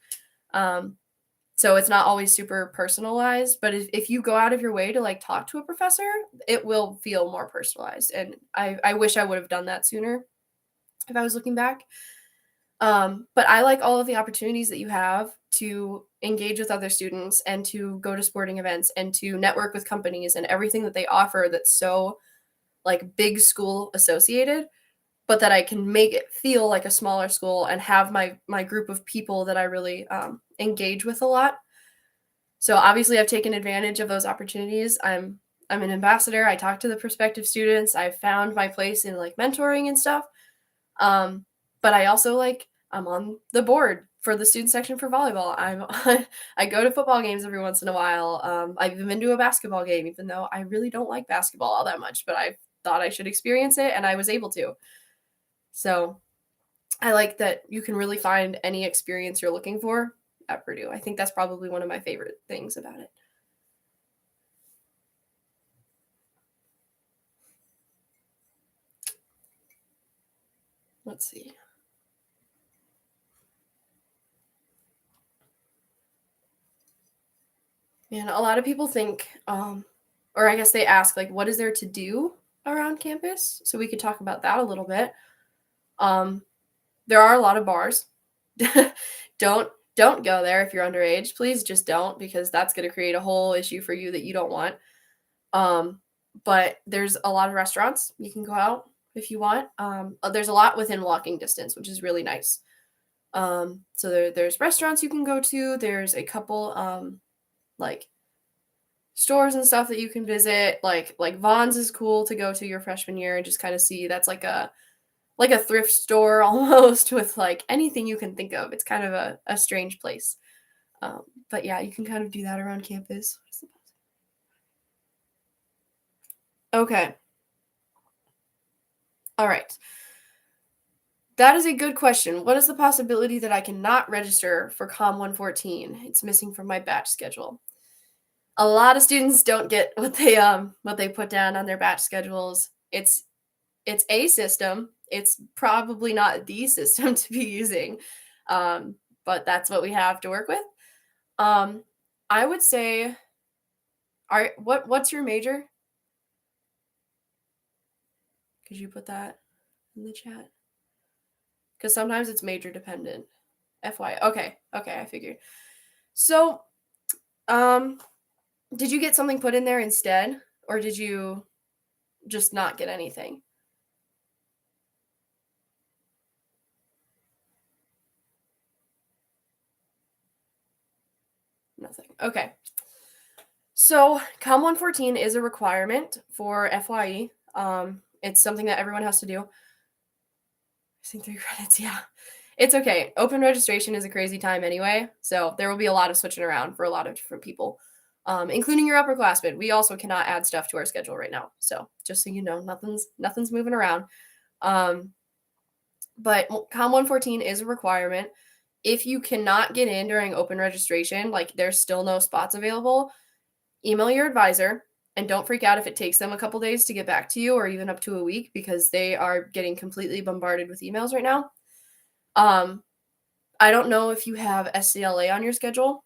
So it's not always super personalized, but if you go out of your way to like talk to a professor, it will feel more personalized. And I wish I would have done that sooner if I was looking back. But I like all of the opportunities that you have to engage with other students and to go to sporting events and to network with companies and everything that they offer that's so like big school associated, but that I can make it feel like a smaller school and have my group of people that I really engage with a lot. So obviously I've taken advantage of those opportunities. I'm an ambassador. I talk to the prospective students. I've found my place in like mentoring and stuff. But I also like I'm on the board for the student section for volleyball. I go to football games every once in a while. I've even been to a basketball game, even though I really don't like basketball all that much, but I thought I should experience it and I was able to. So I like that you can really find any experience you're looking for at Purdue. I think that's probably one of my favorite things about it. Let's see. And a lot of people think, or I guess they ask, like, what is there to do around campus? So we could talk about that a little bit. There are a lot of bars. don't go there if you're underage. Please just don't, because that's going to create a whole issue for you that you don't want. But there's a lot of restaurants. You can go out if you want. There's a lot within walking distance, which is really nice. So there's restaurants you can go to. There's a couple like stores and stuff that you can visit. Like Vaughn's is cool to go to your freshman year and just kind of see. That's like a thrift store almost with like anything you can think of. It's kind of a strange place. But yeah, you can kind of do that around campus. Okay. All right. That is a good question. What is the possibility that I cannot register for COM 114? It's missing from my batch schedule. A lot of students don't get what they put down on their batch schedules. It's a system. It's probably not the system to be using. But that's what we have to work with. I would say what's your major? Could you put that in the chat? Because sometimes it's major dependent. FY. Okay, I figured. So, did you get something put in there instead, or did you just not get anything? Nothing. Okay. So, COM 114 is a requirement for FYE. It's something that everyone has to do. I think 3 credits, yeah. It's okay. Open registration is a crazy time anyway, so there will be a lot of switching around for a lot of different people, including your upperclassmen. We also cannot add stuff to our schedule right now, so just so you know, nothing's moving around. But COM 114 is a requirement. If you cannot get in during open registration, like there's still no spots available, email your advisor, and don't freak out if it takes them a couple days to get back to you or even up to a week, because they are getting completely bombarded with emails right now. I don't know if you have SCLA on your schedule,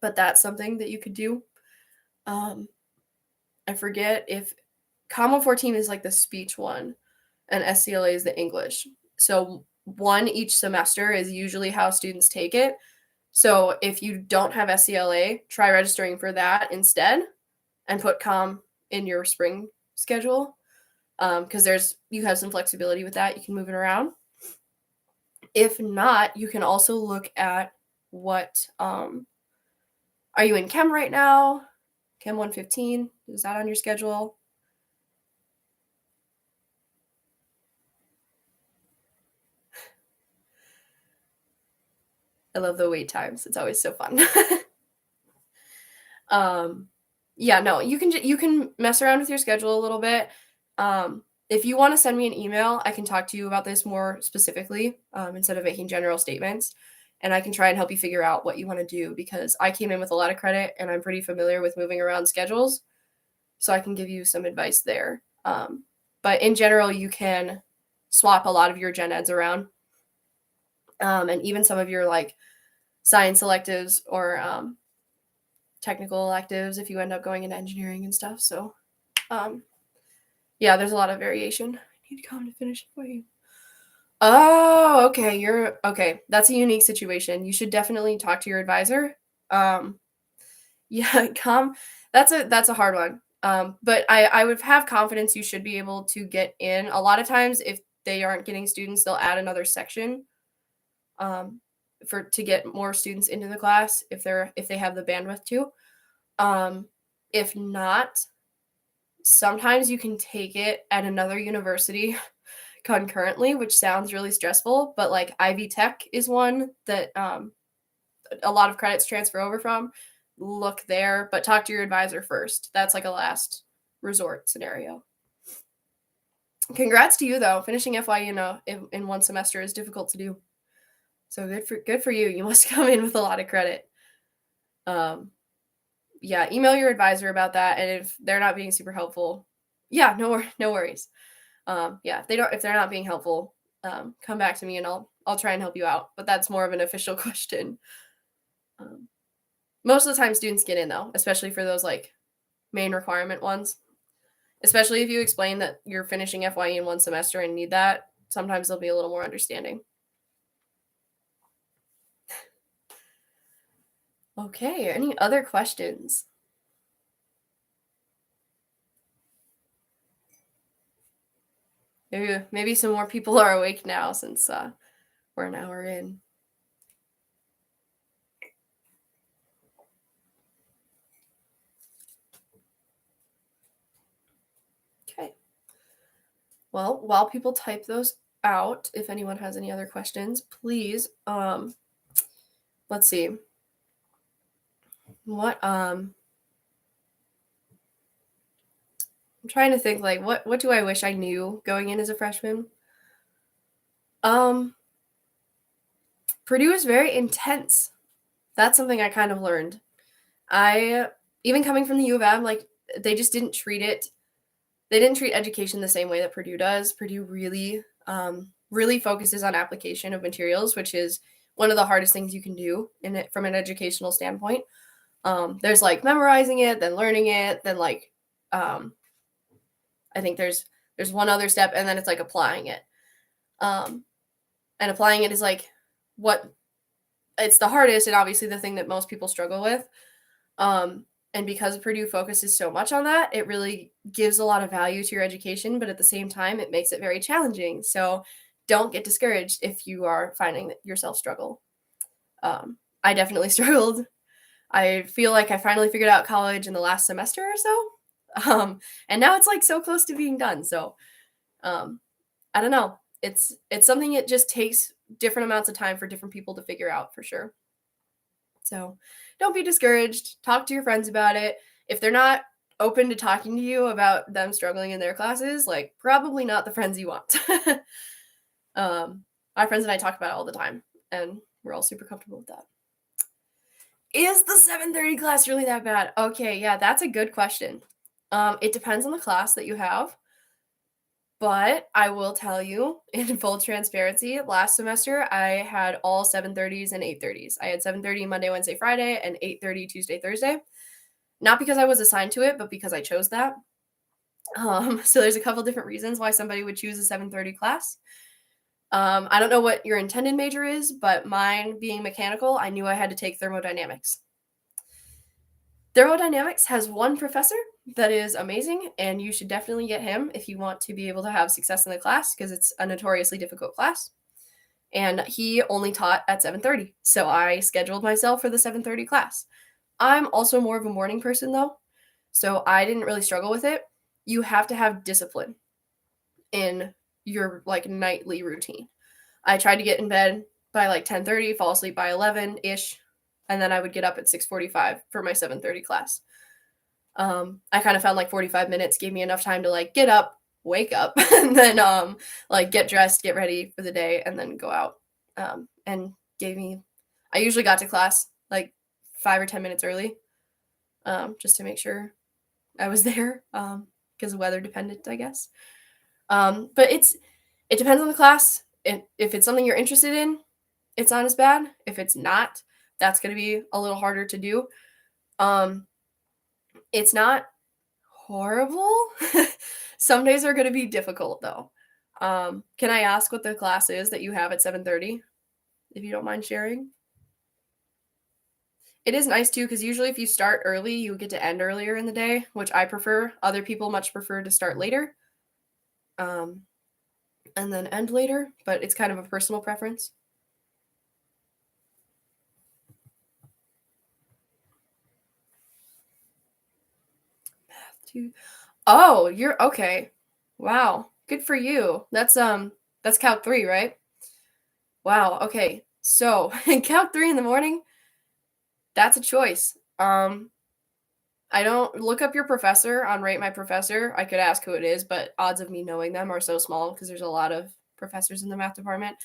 but that's something that you could do. I forget if COM 114 is like the speech one and SCLA is the English. So one each semester is usually how students take it. So if you don't have SCLA, try registering for that instead and put COM in your spring schedule, because you have some flexibility with that. You can move it around. If not, you can also look at what are you in Chem right now? Chem 115, is that on your schedule? I love the wait times. It's always so fun. Yeah, no, you can mess around with your schedule a little bit. If you want to send me an email, I can talk to you about this more specifically, instead of making general statements, and I can try and help you figure out what you want to do, because I came in with a lot of credit and I'm pretty familiar with moving around schedules, so I can give you some advice there. But in general, you can swap a lot of your gen eds around, and even some of your like science electives or technical electives if you end up going into engineering and stuff. So yeah, there's a lot of variation. I need to come to finish it for you. Oh, okay. You're okay. That's a unique situation. You should definitely talk to your advisor. Yeah, that's a hard one. But I would have confidence you should be able to get in. A lot of times if they aren't getting students, they'll add another section to get more students into the class if they have the bandwidth to. If not, sometimes you can take it at another university concurrently, which sounds really stressful, but like Ivy Tech is one that a lot of credits transfer over from. Look there, but talk to your advisor first. That's like a last resort scenario. Congrats to you though. Finishing FYE in one semester is difficult to do. So good for you. You must come in with a lot of credit. Yeah, email your advisor about that, and if they're not being super helpful, yeah, no worries. Yeah, if they're not being helpful, come back to me and I'll try and help you out. But that's more of an official question. Most of the time students get in though, especially for those like main requirement ones. Especially if you explain that you're finishing FYE in one semester and need that, sometimes they'll be a little more understanding. Okay, any other questions? Maybe some more people are awake now since we're an hour in. Okay. Well, while people type those out, if anyone has any other questions, please, let's see. What I'm trying to think, like, what do I wish I knew going in as a freshman? Purdue is very intense. That's something I kind of learned. Even coming from the U of M, like, they just didn't treat education the same way that Purdue does. Purdue really focuses on application of materials, which is one of the hardest things you can do in it from an educational standpoint. There's like memorizing it, then learning it, then like I think there's There's one other step, and then it's like applying it. And applying it is like it's the hardest and obviously the thing that most people struggle with. And because Purdue focuses so much on that, it really gives a lot of value to your education, but at the same time, it makes it very challenging. So don't get discouraged if you are finding that yourself struggle. I definitely struggled. I feel like I finally figured out college in the last semester or so. And now it's like so close to being done. So I don't know. It's something it just takes different amounts of time for different people to figure out for sure. So don't be discouraged. Talk to your friends about it. If they're not open to talking to you about them struggling in their classes, like probably not the friends you want. My friends and I talk about it all the time, and we're all super comfortable with that. Is the 7:30 class really that bad? Okay, yeah, that's a good question. It depends on the class that you have. But I will tell you, in full transparency, last semester I had all 7:30s and 8:30s. I had 7:30 Monday, Wednesday, Friday, and 8:30 Tuesday, Thursday. Not because I was assigned to it, but because I chose that. So there's a couple different reasons why somebody would choose a 7:30 class. I don't know what your intended major is, but mine being mechanical, I knew I had to take thermodynamics. Thermodynamics has one professor that is amazing, and you should definitely get him if you want to be able to have success in the class because it's a notoriously difficult class. And he only taught at 7:30, so I scheduled myself for the 7:30 class. I'm also more of a morning person though, so I didn't really struggle with it. You have to have discipline in your like nightly routine. I tried to get in bed by like 10:30, fall asleep by 11-ish, and then I would get up at 6:45 for my 7:30 class. I kind of found like 45 minutes gave me enough time to like get up, wake up, and then like get dressed, get ready for the day, and then go out. And gave me I usually got to class like 5 or 10 minutes early, just to make sure I was there, because weather dependent, I guess. But it depends on the class. If it's something you're interested in, it's not as bad. If it's not, that's going to be a little harder to do. It's not horrible. Some days are going to be difficult though. Can I ask what the class is that you have at 7:30, if you don't mind sharing? It is nice too, because usually if you start early, you get to end earlier in the day, which I prefer. Other people much prefer to start later, and then end later, but it's kind of a personal preference. Oh, you're okay. Wow, good for you. That's Calc 3, right? Wow, okay. So in Calc 3 in the morning, that's a choice. I don't look up your professor on Rate My Professor. I could ask who it is, but odds of me knowing them are so small because there's a lot of professors in the math department.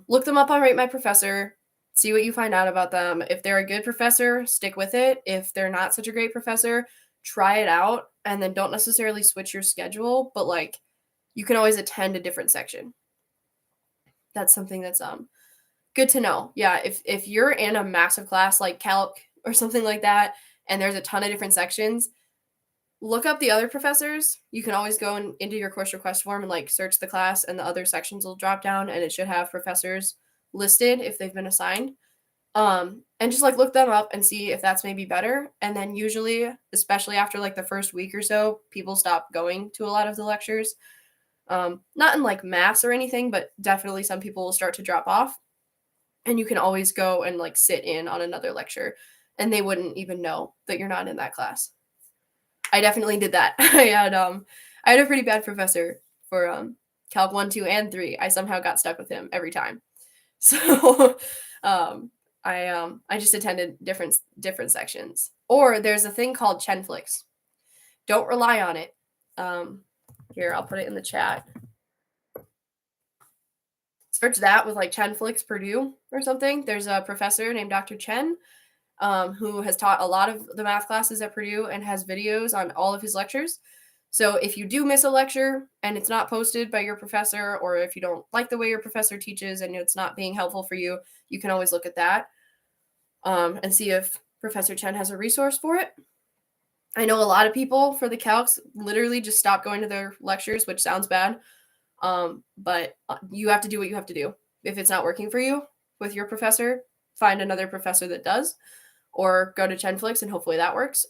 Look them up on Rate My Professor. See what you find out about them. If they're a good professor, stick with it. If they're not such a great professor, try it out and then don't necessarily switch your schedule, but like you can always attend a different section. That's something that's good to know. Yeah, if you're in a massive class like calc or something like that and there's a ton of different sections, look up the other professors. You can always go into your course request form and like search the class, and the other sections will drop down and it should have professors listed if they've been assigned. And just like look them up and see if that's maybe better. And then usually, especially after like the first week or so, people stop going to a lot of the lectures. Not in like mass or anything, but definitely some people will start to drop off. And you can always go and like sit in on another lecture and they wouldn't even know that you're not in that class. I definitely did that. I had a pretty bad professor for Calc 1, 2, and 3. I somehow got stuck with him every time. So I just attended different sections. Or there's a thing called Chenflix. Don't rely on it. Here, I'll put it in the chat. Search that with like Chenflix Purdue or something. There's a professor named Dr. Chen who has taught a lot of the math classes at Purdue and has videos on all of his lectures. So if you do miss a lecture and it's not posted by your professor, or if you don't like the way your professor teaches and it's not being helpful for you, you can always look at that and see if Professor Chen has a resource for it. I know a lot of people for the calcs literally just stop going to their lectures, which sounds bad. But you have to do what you have to do. If it's not working for you with your professor, find another professor that does, or go to Chenflix and hopefully that works.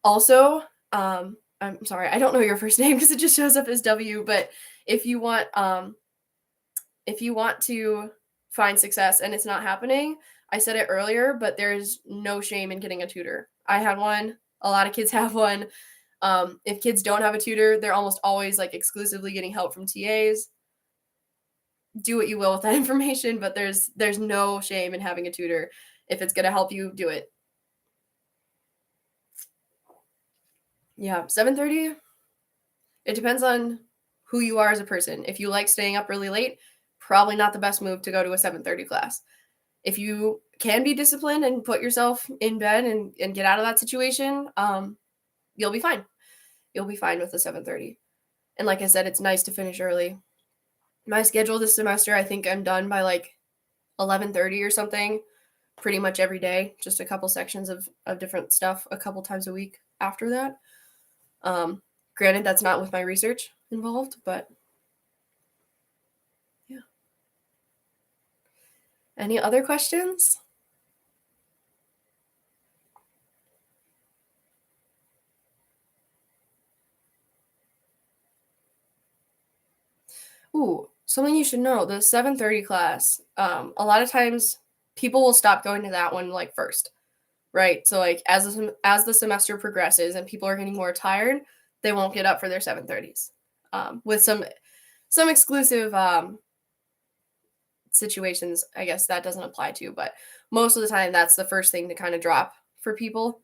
Also, I'm sorry, I don't know your first name because it just shows up as W, but if you want to find success and it's not happening, I said it earlier, but there's no shame in getting a tutor. I had one. A lot of kids have one. If kids don't have a tutor, they're almost always like exclusively getting help from TAs. Do what you will with that information, but there's no shame in having a tutor. If it's going to help you, do it. Yeah, 7:30. It depends on who you are as a person. If you like staying up really late, probably not the best move to go to a 7:30 class. If you can be disciplined and put yourself in bed and get out of that situation, you'll be fine. You'll be fine with the 7:30. And like I said, it's nice to finish early. My schedule this semester, I think I'm done by like 11:30 or something, pretty much every day, just a couple sections of different stuff a couple times a week after that. Granted, that's not with my research involved, but yeah. Any other questions? Ooh, something you should know, the 7:30 class, a lot of times people will stop going to that one like first, right? So like as the semester progresses and people are getting more tired, they won't get up for their 7:30s. With some exclusive situations, I guess that doesn't apply to, but most of the time that's the first thing to kind of drop for people.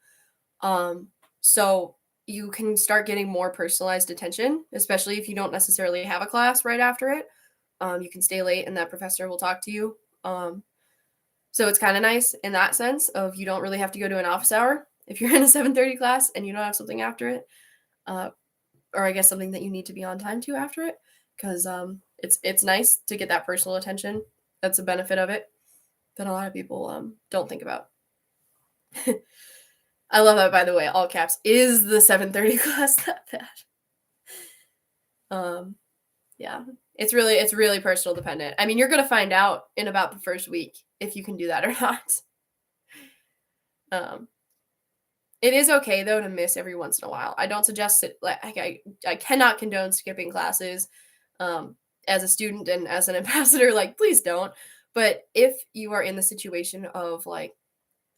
So you can start getting more personalized attention, especially if you don't necessarily have a class right after it. You can stay late and that professor will talk to you. So it's kind of nice in that sense of you don't really have to go to an office hour if you're in a 7:30 class and you don't have something after it, or I guess something that you need to be on time to after it, because it's nice to get that personal attention. That's a benefit of it that a lot of people don't think about. I love that, by the way, all caps. Is the 7:30 class that bad? Yeah. It's really personal dependent. I mean, you're gonna find out in about the first week if you can do that or not. It is okay though to miss every once in a while. I don't suggest it. Like I cannot condone skipping classes. As a student and as an ambassador, like please don't. But if you are in the situation of like,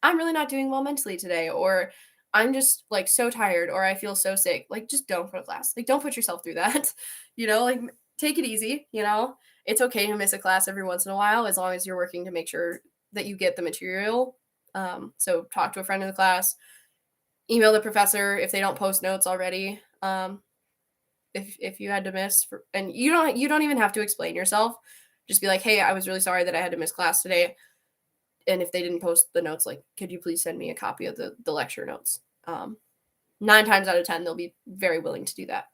I'm really not doing well mentally today, or I'm just like so tired, or I feel so sick, like just don't go to class. Like don't put yourself through that. Like take it easy. It's okay to miss a class every once in a while as long as you're working to make sure that you get the material. So talk to a friend in the class, email the professor if they don't post notes already. If you had to miss and you don't even have to explain yourself. Just be like, hey, I was really sorry that I had to miss class today. And if they didn't post the notes, like, could you please send me a copy of the lecture notes? 9 times out of 10, they'll be very willing to do that.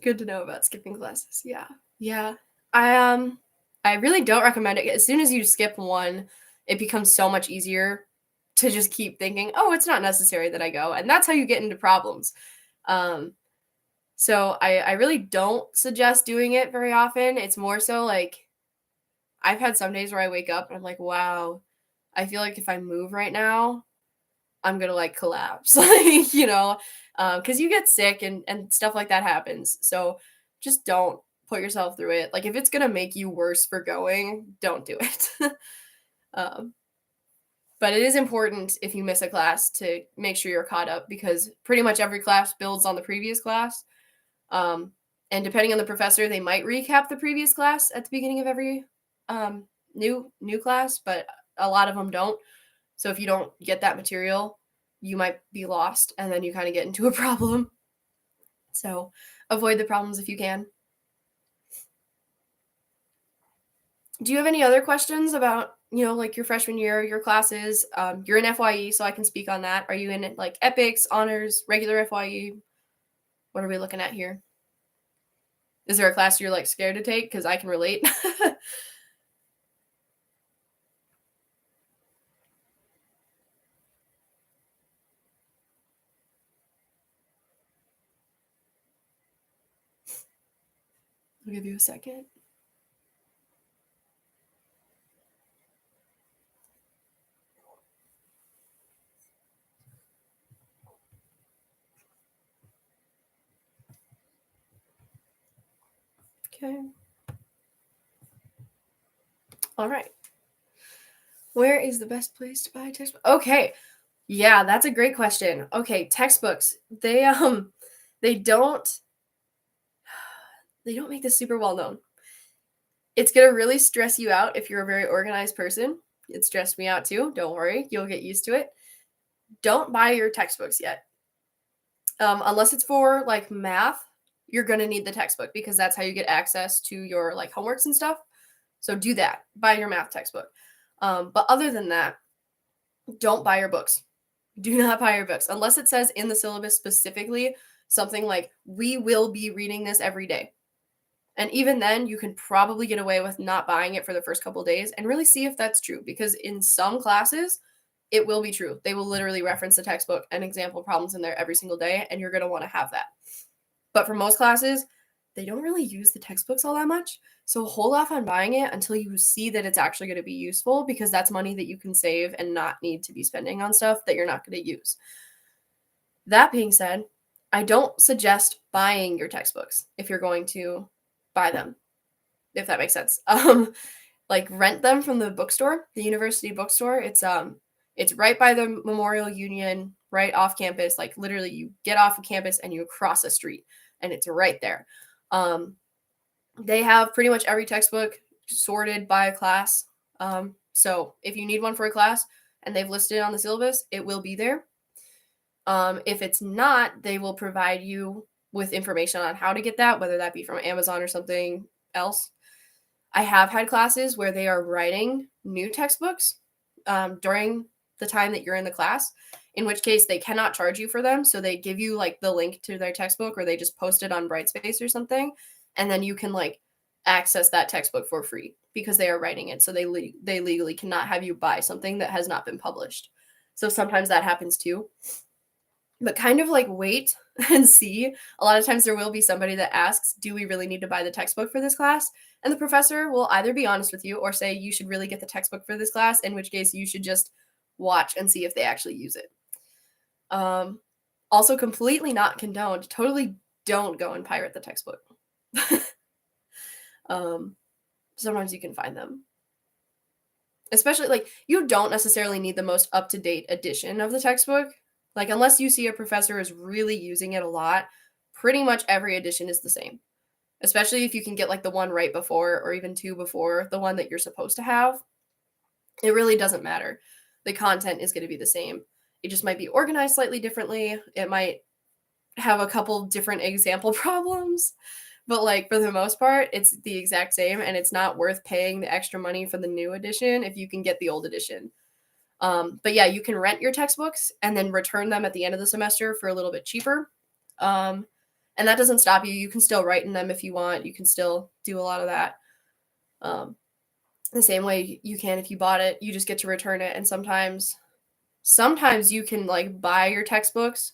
Good to know about skipping classes. Yeah. I really don't recommend it. As soon as you skip one, it becomes so much easier to just keep thinking, oh, it's not necessary that I go. And that's how you get into problems. So I really don't suggest doing it very often. It's more so like I've had some days where I wake up and I'm like, wow, I feel like if I move right now, I'm gonna like collapse. Like, because you get sick and stuff like that happens. So just don't put yourself through it. Like if it's gonna make you worse for going, don't do it. But it is important if you miss a class to make sure you're caught up because pretty much every class builds on the previous class. And depending on the professor, they might recap the previous class at the beginning of every new class, but a lot of them don't. So if you don't get that material, you might be lost and then you kind of get into a problem. So avoid the problems if you can. Do you have any other questions about, like your freshman year, your classes? You're in FYE, so I can speak on that. Are you in like epics, honors, regular FYE? What are we looking at here? Is there a class you're like scared to take? Because I can relate. I'll give you a second. Okay. All right. Where is the best place to buy textbooks? Okay. Yeah, that's a great question. Okay, textbooks. They don't they don't make this super well known. It's going to really stress you out if you're a very organized person. It stressed me out too. Don't worry, you'll get used to it. Don't buy your textbooks yet. Unless it's for like math, you're going to need the textbook because that's how you get access to your like homeworks and stuff. So do that. Buy your math textbook. But other than that, don't buy your books. Do not buy your books unless it says in the syllabus specifically something like, we will be reading this every day. And even then, you can probably get away with not buying it for the first couple days and really see if that's true. Because in some classes, it will be true. They will literally reference the textbook and example problems in there every single day, and you're going to want to have that. But for most classes, they don't really use the textbooks all that much. So hold off on buying it until you see that it's actually going to be useful, because that's money that you can save and not need to be spending on stuff that you're not going to use. That being said, I don't suggest buying your textbooks if you're going to buy them, if that makes sense. Like rent them from the bookstore, the university bookstore. It's right by the Memorial Union, right off campus. Like literally you get off of campus and you cross a street and it's right there. They have pretty much every textbook sorted by a class. So if you need one for a class and they've listed it on the syllabus, it will be there. If it's not, they will provide you with information on how to get that, whether that be from Amazon or something else. I have had classes where they are writing new textbooks during the time that you're in the class, in which case they cannot charge you for them. So they give you like the link to their textbook, or they just post it on Brightspace or something. And then you can like access that textbook for free because they are writing it. So they legally cannot have you buy something that has not been published. So sometimes that happens too. But kind of like wait and see. A lot of times there will be somebody that asks, do we really need to buy the textbook for this class? And the professor will either be honest with you or say you should really get the textbook for this class, in which case you should just watch and see if they actually use it. Also completely not condoned. Totally don't go and pirate the textbook. Sometimes you can find them. Especially like you don't necessarily need the most up-to-date edition of the textbook. Like unless you see a professor is really using it a lot, pretty much every edition is the same. Especially if you can get like the one right before or even two before the one that you're supposed to have. It really doesn't matter. The content is going to be the same. It just might be organized slightly differently. It might have a couple different example problems, but like for the most part, it's the exact same, and it's not worth paying the extra money for the new edition if you can get the old edition. But yeah, you can rent your textbooks and then return them at the end of the semester for a little bit cheaper. And that doesn't stop you. You can still write in them if you want. You can still do a lot of that. The same way you can if you bought it. You just get to return it. And sometimes you can like buy your textbooks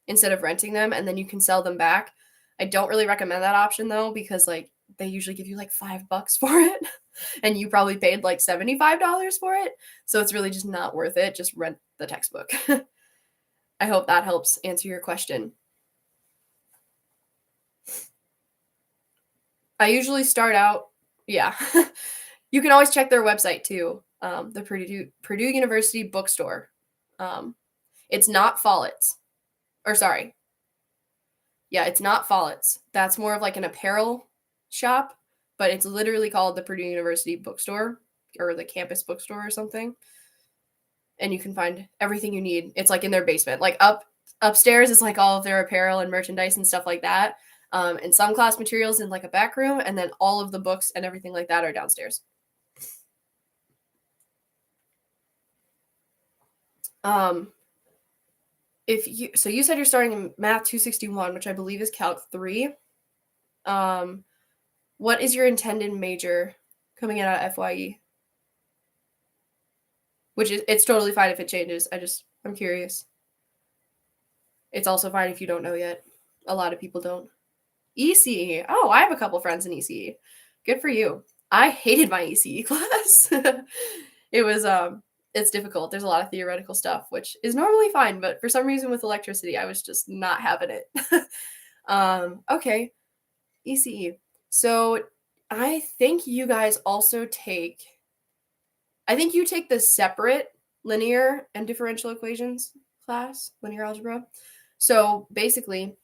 instead of renting them, and then you can sell them back. I don't really recommend that option though, because like they usually give you like $5 for it and you probably paid like $75 for it. So it's really just not worth it. Just rent the textbook. I hope that helps answer your question. I usually start out, yeah. You can always check their website too. The Purdue University bookstore. It's not Follett's. Or sorry. Yeah, it's not Follett's. That's more of like an apparel shop, but it's literally called the Purdue University bookstore, or the campus bookstore or something. And you can find everything you need. It's like in their basement. Like upstairs is like all of their apparel and merchandise and stuff like that. And some class materials in like a back room, and then all of the books and everything like that are downstairs. You said you're starting in Math 261, which I believe is Calc 3. What is your intended major coming out of FYE? Which is, it's totally fine if it changes. I'm curious. It's also fine if you don't know yet. A lot of people don't. ECE. Oh, I have a couple friends in ECE. Good for you. I hated my ECE class. It was it's difficult. There's a lot of theoretical stuff, which is normally fine, but for some reason with electricity, I was just not having it. Okay. ECE. So I think you guys also take I think you take the separate linear and differential equations class, linear algebra. So basically,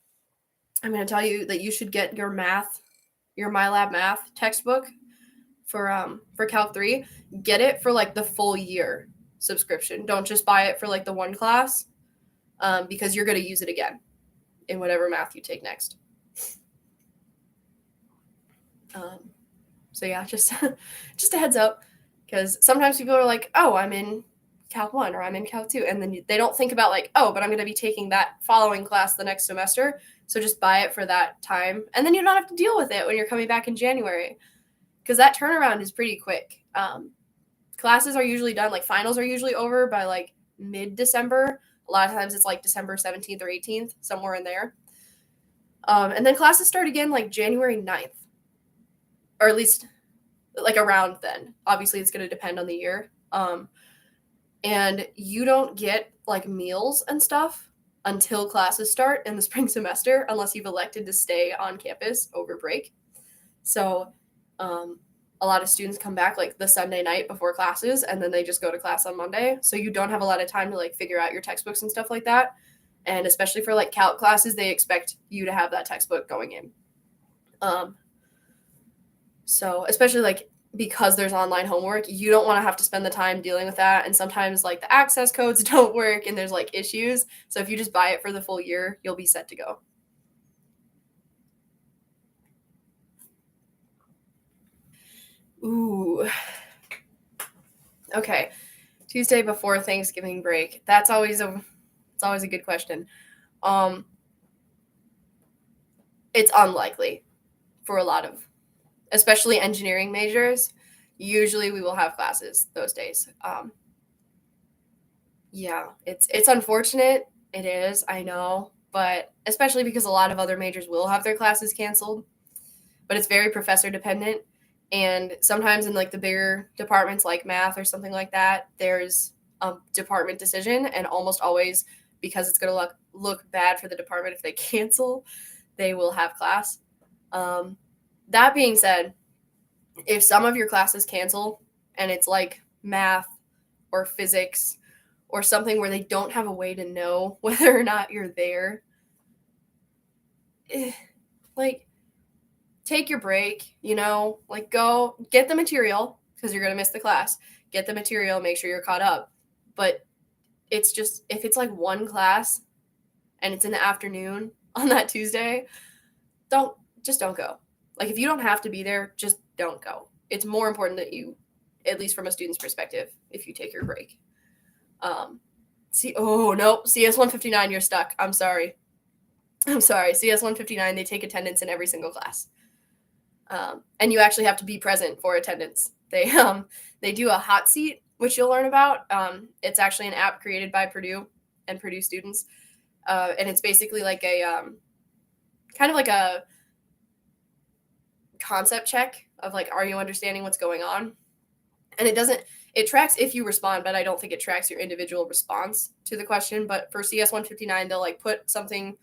I'm going to tell you that you should get your MyLab math textbook for Calc 3. Get it for like the full year subscription. Don't just buy it for like the one class, because you're going to use it again in whatever math you take next. So yeah, just a heads up, because sometimes people are like, oh, I'm in Calc 1 or I'm in Calc 2, and then they don't think about like, oh, but I'm going to be taking that following class the next semester, so just buy it for that time, and then you don't have to deal with it when you're coming back in January, because that turnaround is pretty quick. Classes are usually done, like finals are usually over by like mid-December. A lot of times it's like December 17th or 18th, somewhere in there. And then classes start again like January 9th, or at least like around then. Obviously, it's going to depend on the year. And you don't get like meals and stuff until classes start in the spring semester, unless you've elected to stay on campus over break. So a lot of students come back like the Sunday night before classes, and then they just go to class on Monday. So you don't have a lot of time to like figure out your textbooks and stuff like that. And especially for like calc classes, they expect you to have that textbook going in. So especially like because there's online homework, you don't want to have to spend the time dealing with that. And sometimes like the access codes don't work and there's like issues. So if you just buy it for the full year, you'll be set to go. Ooh. Okay. Tuesday before Thanksgiving break. It's always a good question. It's unlikely for a lot of, especially engineering majors. Usually we will have classes those days. Yeah, it's unfortunate. It is, I know, but especially because a lot of other majors will have their classes canceled. But it's very professor dependent, and sometimes in like the bigger departments like math or something like that, there's a department decision, and almost always, because it's going to look bad for the department if they cancel, they will have class. That being said, if some of your classes cancel and it's like math or physics or something where they don't have a way to know whether or not you're there, like take your break, like go get the material, because you're going to miss the class. Get the material, make sure you're caught up. But it's just, if it's like one class and it's in the afternoon on that Tuesday, don't go. Like if you don't have to be there, just don't go. It's more important that you, at least from a student's perspective, if you take your break. CS 159, you're stuck. I'm sorry. CS 159, they take attendance in every single class. And you actually have to be present for attendance. They do a hot seat, which you'll learn about. It's actually an app created by Purdue and Purdue students. And it's basically like a kind of like a concept check of like, are you understanding what's going on? And it tracks if you respond, but I don't think it tracks your individual response to the question. But for CS 159, they'll like put something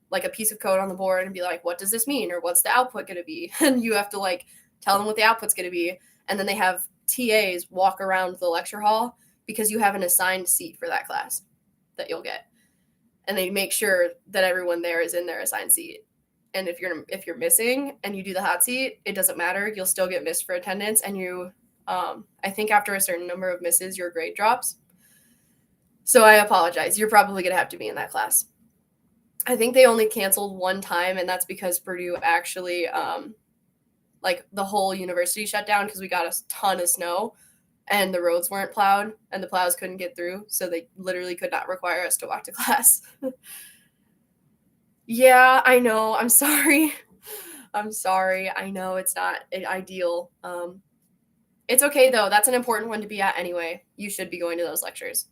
like a piece of code on the board and be like, what does this mean? Or what's the output going to be? And you have to like tell them what the output's going to be. And then they have TAs walk around the lecture hall, because you have an assigned seat for that class that you'll get. And they make sure that everyone there is in their assigned seat. And if you're missing and you do the hot seat, it doesn't matter. You'll still get missed for attendance. And you, I think after a certain number of misses, your grade drops. So I apologize. You're probably going to have to be in that class. I think they only canceled one time, and that's because Purdue actually, like the whole university shut down because we got a ton of snow and the roads weren't plowed and the plows couldn't get through. So they literally could not require us to walk to class. Yeah, I know. I'm sorry. I'm sorry. I know it's not ideal. It's okay though. That's an important one to be at anyway. You should be going to those lectures.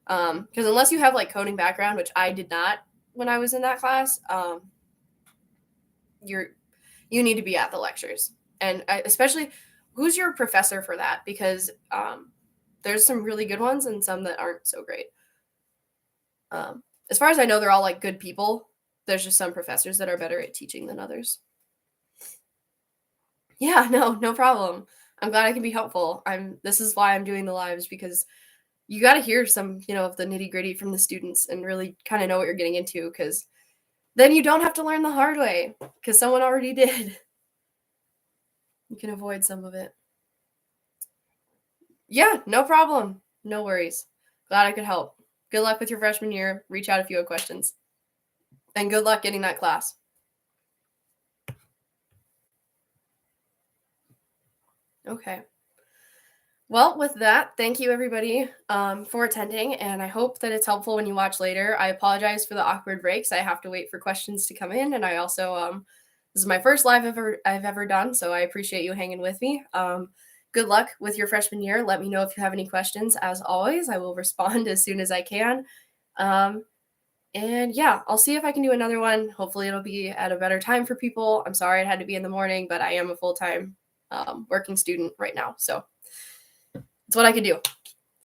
Because unless you have like coding background, which I did not when I was in that class, you're you need to be at the lectures, and especially who's your professor for that, because there's some really good ones and some that aren't so great. As far as I know, they're all like good people. There's just some professors that are better at teaching than others. Yeah, no problem. I'm glad I can be helpful. This is why I'm doing the lives, because you got to hear some, of the nitty gritty from the students and really kind of know what you're getting into, because then you don't have to learn the hard way because someone already did. You can avoid some of it. Yeah, no problem. No worries. Glad I could help. Good luck with your freshman year. Reach out if you have questions. And good luck getting that class. Okay. Well, with that, thank you everybody for attending, and I hope that it's helpful when you watch later. I apologize for the awkward breaks. I have to wait for questions to come in, and I also this is my first live I've ever done, so I appreciate you hanging with me. Good luck with your freshman year. Let me know if you have any questions. As always, I will respond as soon as I can. And yeah, I'll see if I can do another one. Hopefully, it'll be at a better time for people. I'm sorry it had to be in the morning, but I am a full time working student right now, so it's what I can do.